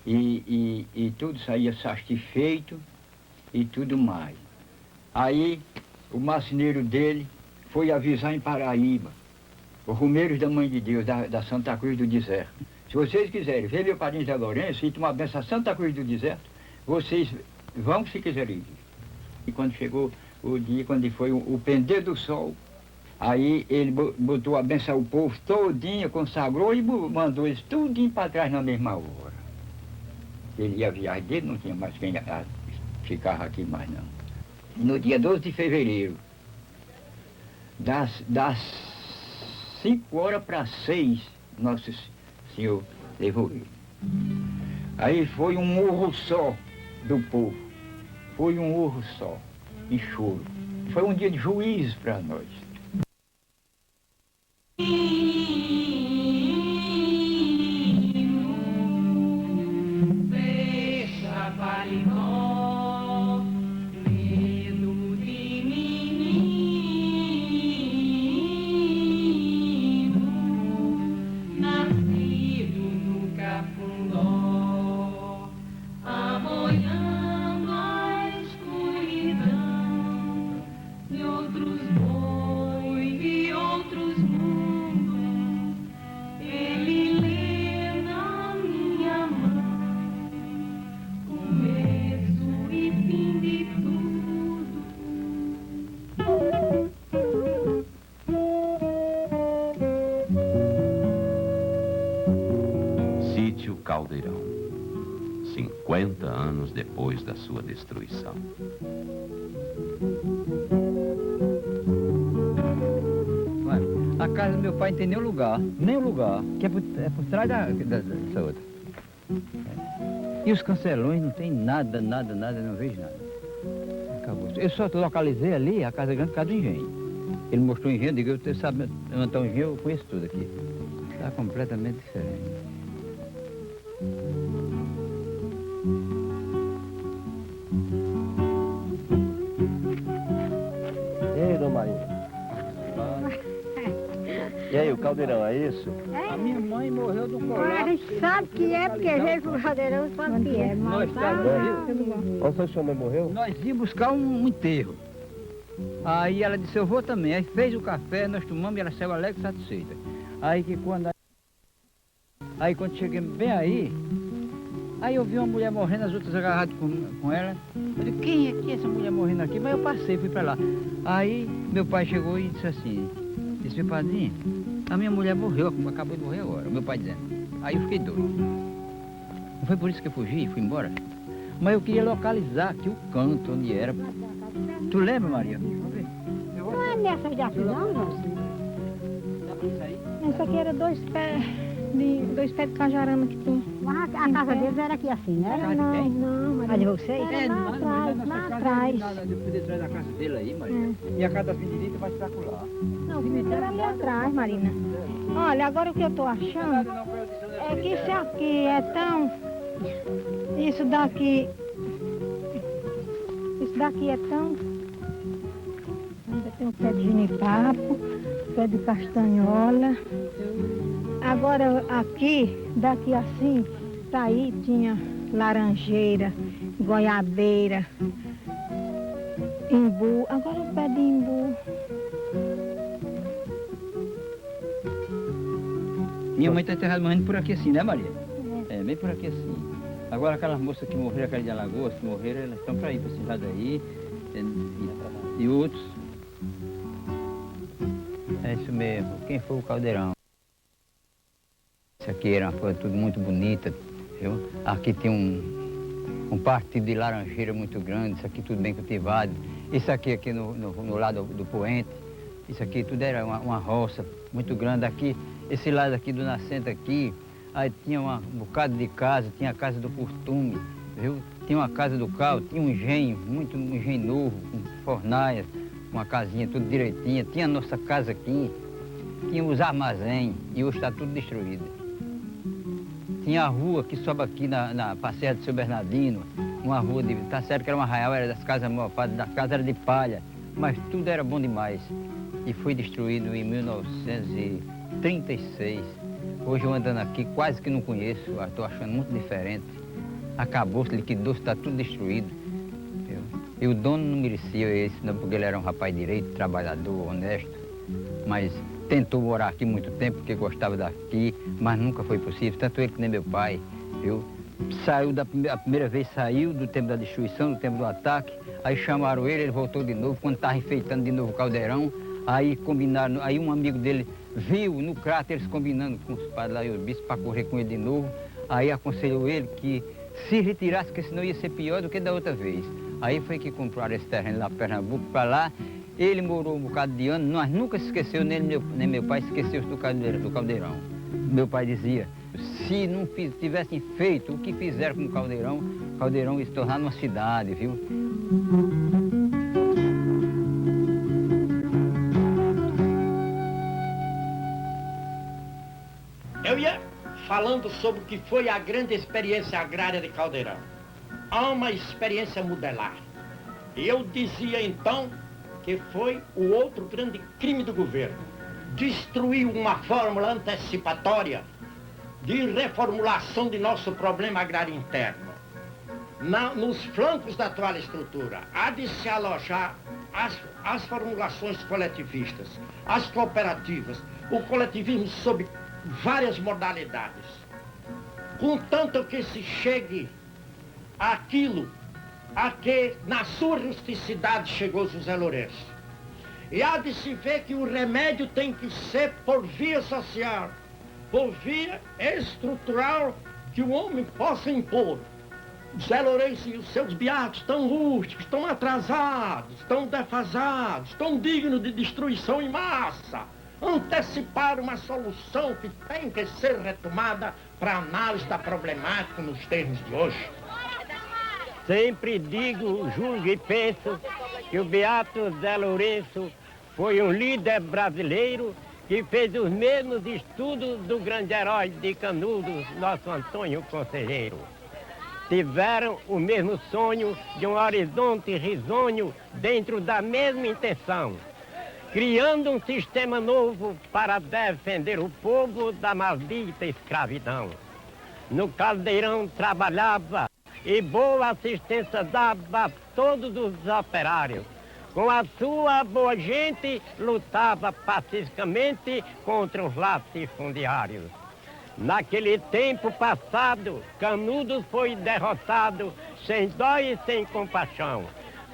E tudo saía satisfeito e tudo mais. Aí o marceneiro dele foi avisar em Paraíba, os Romeiros da Mãe de Deus, da Santa Cruz do Deserto. Se vocês quiserem ver meu padrinho Zé Lourenço e tomar benção a Santa Cruz do Deserto, vocês vão se quiserem ir. E quando chegou o dia, quando foi o pender do sol, aí ele botou a benção ao povo todinho, consagrou e mandou eles tudinho para trás na mesma hora. Ele ia a viagem dele, não tinha mais quem ficava aqui mais não. No dia 12 de fevereiro, das 5 horas para 6, Nosso Senhor levou ele. Aí foi um urro só do povo, foi um urro só, e choro. Foi um dia de juízo para nós. Caldeirão, 50 anos depois da sua destruição. A casa do meu pai não tem nem lugar, que é por trás dessa outra. E os cancelões não tem nada, não vejo nada. Acabou. Eu só localizei ali a casa grande por causa do engenho. Ele mostrou o engenho, eu digo, você sabe onde está o engenho, eu conheço tudo aqui. Está completamente diferente. Ei, dona Maria. E aí, o Caldeirão, é isso? É. A minha mãe morreu do colapso. A gente sabe que é, porque veio pro Caldeirão sabe que é. Onde foi que sua mãe morreu? Nós íamos buscar um enterro. Aí ela disse, eu vou também. Aí fez o café, nós tomamos e ela saiu alegre e satisfeita. Aí quando cheguei bem aí eu vi uma mulher morrendo, as outras agarradas com ela. Eu disse, quem é essa mulher morrendo aqui? Mas eu passei, fui pra lá. Aí meu pai chegou e disse assim, disse, meu padrinho, a minha mulher morreu, acabou de morrer agora, o meu pai dizendo. Aí eu fiquei doido. Não foi por isso que eu fugi, fui embora. Mas eu queria localizar aqui o canto onde era. Tu lembra, Maria? Não é nessa de aqui não, Joãozinho? Essa aqui era dois pés de cajarana que tinha. Mas a casa deles era aqui assim, né? Não. A de vocês? Lá atrás. Por detrás da casa dele aí, Maria. E a casa da direita vai ficar por lá. Não, o cemitério era ali atrás, Marina. Olha, agora o que eu tô achando é que isso aqui é tão... Isso daqui é tão... Ainda tem um pé de genipapo, pé de castanhola. Agora aqui, daqui assim, tá aí, tinha laranjeira, goiabeira, imbu. Agora o pé de imbu. Minha mãe está enterrada morrendo por aqui assim, né, Maria? É, bem por aqui assim. Agora aquelas moças que morreram, aquelas de Alagoas, que morreram, elas estão para ir para esse lado aí. E outros. É isso mesmo. Quem foi o Caldeirão? Isso aqui era uma coisa tudo muito bonita, viu? Aqui tem um partido de laranjeira muito grande, isso aqui tudo bem cultivado. Isso aqui no lado do poente, isso aqui tudo era uma roça muito grande. Aqui, esse lado aqui do nascente aqui, aí tinha um bocado de casa, tinha a casa do costume, viu? Tinha uma casa do cal, tinha um engenho, um engenho novo, com fornalhas, uma casinha tudo direitinha. Tinha a nossa casa aqui, tinha os armazéns e hoje está tudo destruído. Tinha a rua que sobe aqui na Passeia de Seu Bernardino, uma rua de... Tá certo que era um arraial, era das casas mofadas, das casas era de palha, mas tudo era bom demais. E foi destruído em 1936. Hoje eu andando aqui, quase que não conheço, estou achando muito diferente. Acabou-se, liquidou-se, está tudo destruído. Viu? E o dono não merecia esse, não, porque ele era um rapaz direito, trabalhador, honesto, mas tentou morar aqui muito tempo, porque gostava daqui, mas nunca foi possível, tanto ele que nem meu pai, viu? Saiu a primeira vez, saiu do tempo da destruição, do tempo do ataque, aí chamaram ele voltou de novo, quando estava enfeitando de novo o caldeirão, aí combinaram, aí um amigo dele viu no cráter eles combinando com os padres lá e os bispos para correr com ele de novo, aí aconselhou ele que se retirasse, porque senão ia ser pior do que da outra vez. Aí foi que compraram esse terreno lá, Pernambuco, para lá. Ele morou um bocado de anos, nós nunca se esqueceu, nem meu pai se esqueceu do caldeirão. Meu pai dizia, se não tivessem feito o que fizeram com o caldeirão ia se tornar uma cidade, viu? Eu ia falando sobre o que foi a grande experiência agrária de Caldeirão. Há uma experiência modelar. E eu dizia então que foi o outro grande crime do governo. Destruiu uma fórmula antecipatória de reformulação de nosso problema agrário interno. Nos flancos da atual estrutura, há de se alojar as formulações coletivistas, as cooperativas, o coletivismo sob várias modalidades. Contanto que se chegue àquilo a que, na sua rusticidade, chegou José Lourenço. E há de se ver que o remédio tem que ser por via social, por via estrutural, que o homem possa impor. José Lourenço e os seus beatos tão rústicos, tão atrasados, tão defasados, tão dignos de destruição em massa, antecipar uma solução que tem que ser retomada para análise da problemática nos termos de hoje. Sempre digo, julgo e penso que o beato Zé Lourenço foi um líder brasileiro que fez os mesmos estudos do grande herói de Canudos, nosso Antônio Conselheiro. Tiveram o mesmo sonho de um horizonte risonho dentro da mesma intenção, criando um sistema novo para defender o povo da maldita escravidão. No Caldeirão trabalhava e boa assistência dava a todos os operários. Com a sua boa gente, lutava pacificamente contra os latifundiários. Naquele tempo passado, Canudos foi derrotado, sem dó e sem compaixão.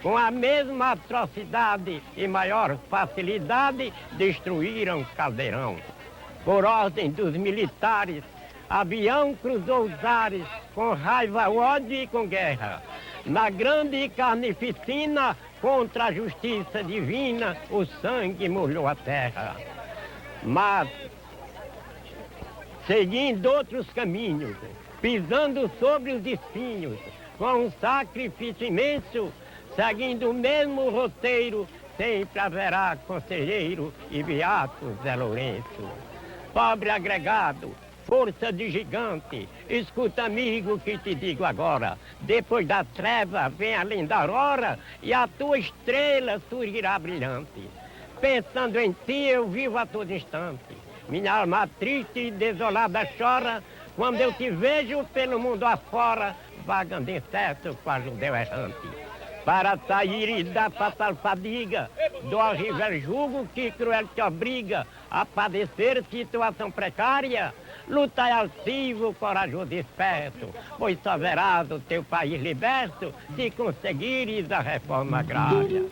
Com a mesma atrocidade e maior facilidade, destruíram Caldeirão. Por ordem dos militares, Avião cruzou os ares, com raiva, ódio e com guerra. Na grande carnificina, contra a justiça divina, o sangue molhou a terra. Mas, seguindo outros caminhos, pisando sobre os espinhos, com um sacrifício imenso, seguindo o mesmo roteiro, sempre haverá conselheiro e beato Zé Lourenço. Pobre agregado, força de gigante, escuta, amigo, que te digo agora. Depois da treva vem a linda aurora e a tua estrela surgirá brilhante. Pensando em ti eu vivo a todo instante. Minha alma triste e desolada chora quando eu te vejo pelo mundo afora, vagando incerto com a judeu errante. Para sair da fatal fadiga, do horrível jugo que cruel te obriga a padecer situação precária, lutai altivo, corajoso e esperto, pois só verás o teu país liberto se conseguires a reforma agrária.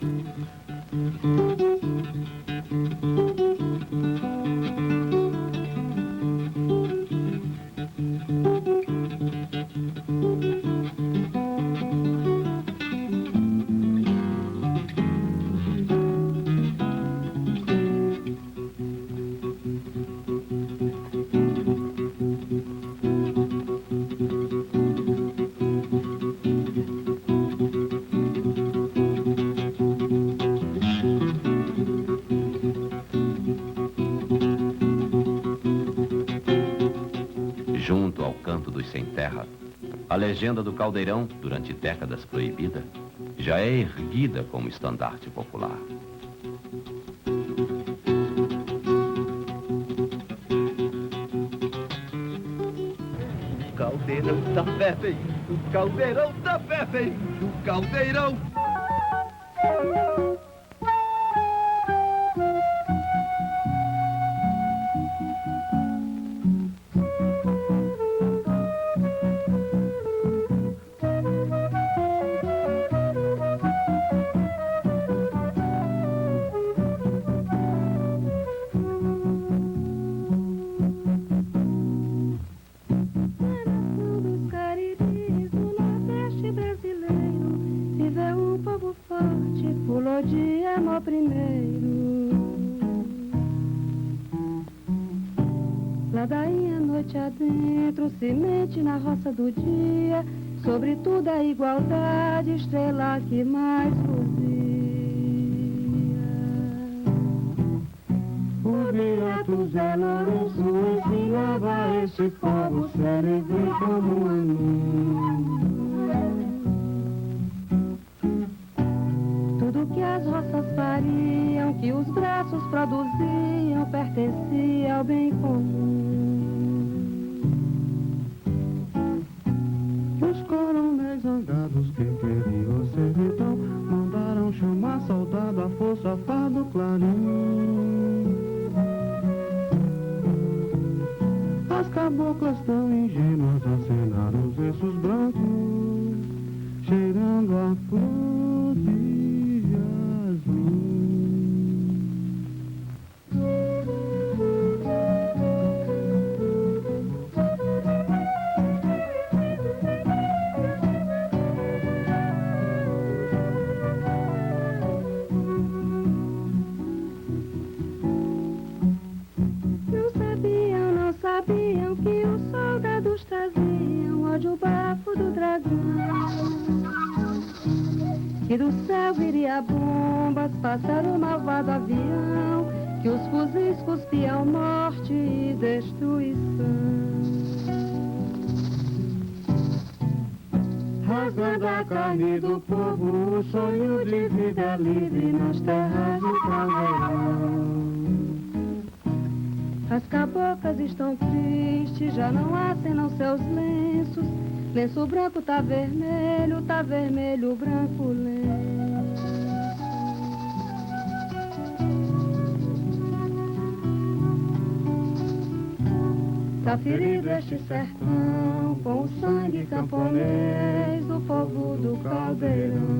Junto ao canto dos sem terra, a legenda do Caldeirão, durante décadas proibida, já é erguida como estandarte popular. O caldeirão tá fervendo, o caldeirão tá fervendo, o caldeirão. Ladainha noite adentro, semente na roça do dia, sobretudo a igualdade, estrela que mais luzia. O beato Zé Lourenço ensinava a este povo cérebro como um. Tudo que as roças fariam, que os braços produziam, pertencia ao bem comum. Os coronéis zangados que feriam o sertão mandaram chamar soldado a força fado clarim. As caboclas tão ingênuas acenaram os versos brancos, cheirando a flor de jasmim. Não sabiam que os soldados traziam ódio, bafo do dragão. Que do céu viria bombas, pássaro malvado avião, que os fuzis cuspiam morte e destruição. Rasgando a carne do povo, o sonho de vida livre nas terras do Caldeirão. As caboclas estão tristes, já não acenam seus lenços. Lenço branco tá vermelho, branco lenço. tá ferido este sertão com o sangue camponês do povo do Caldeirão.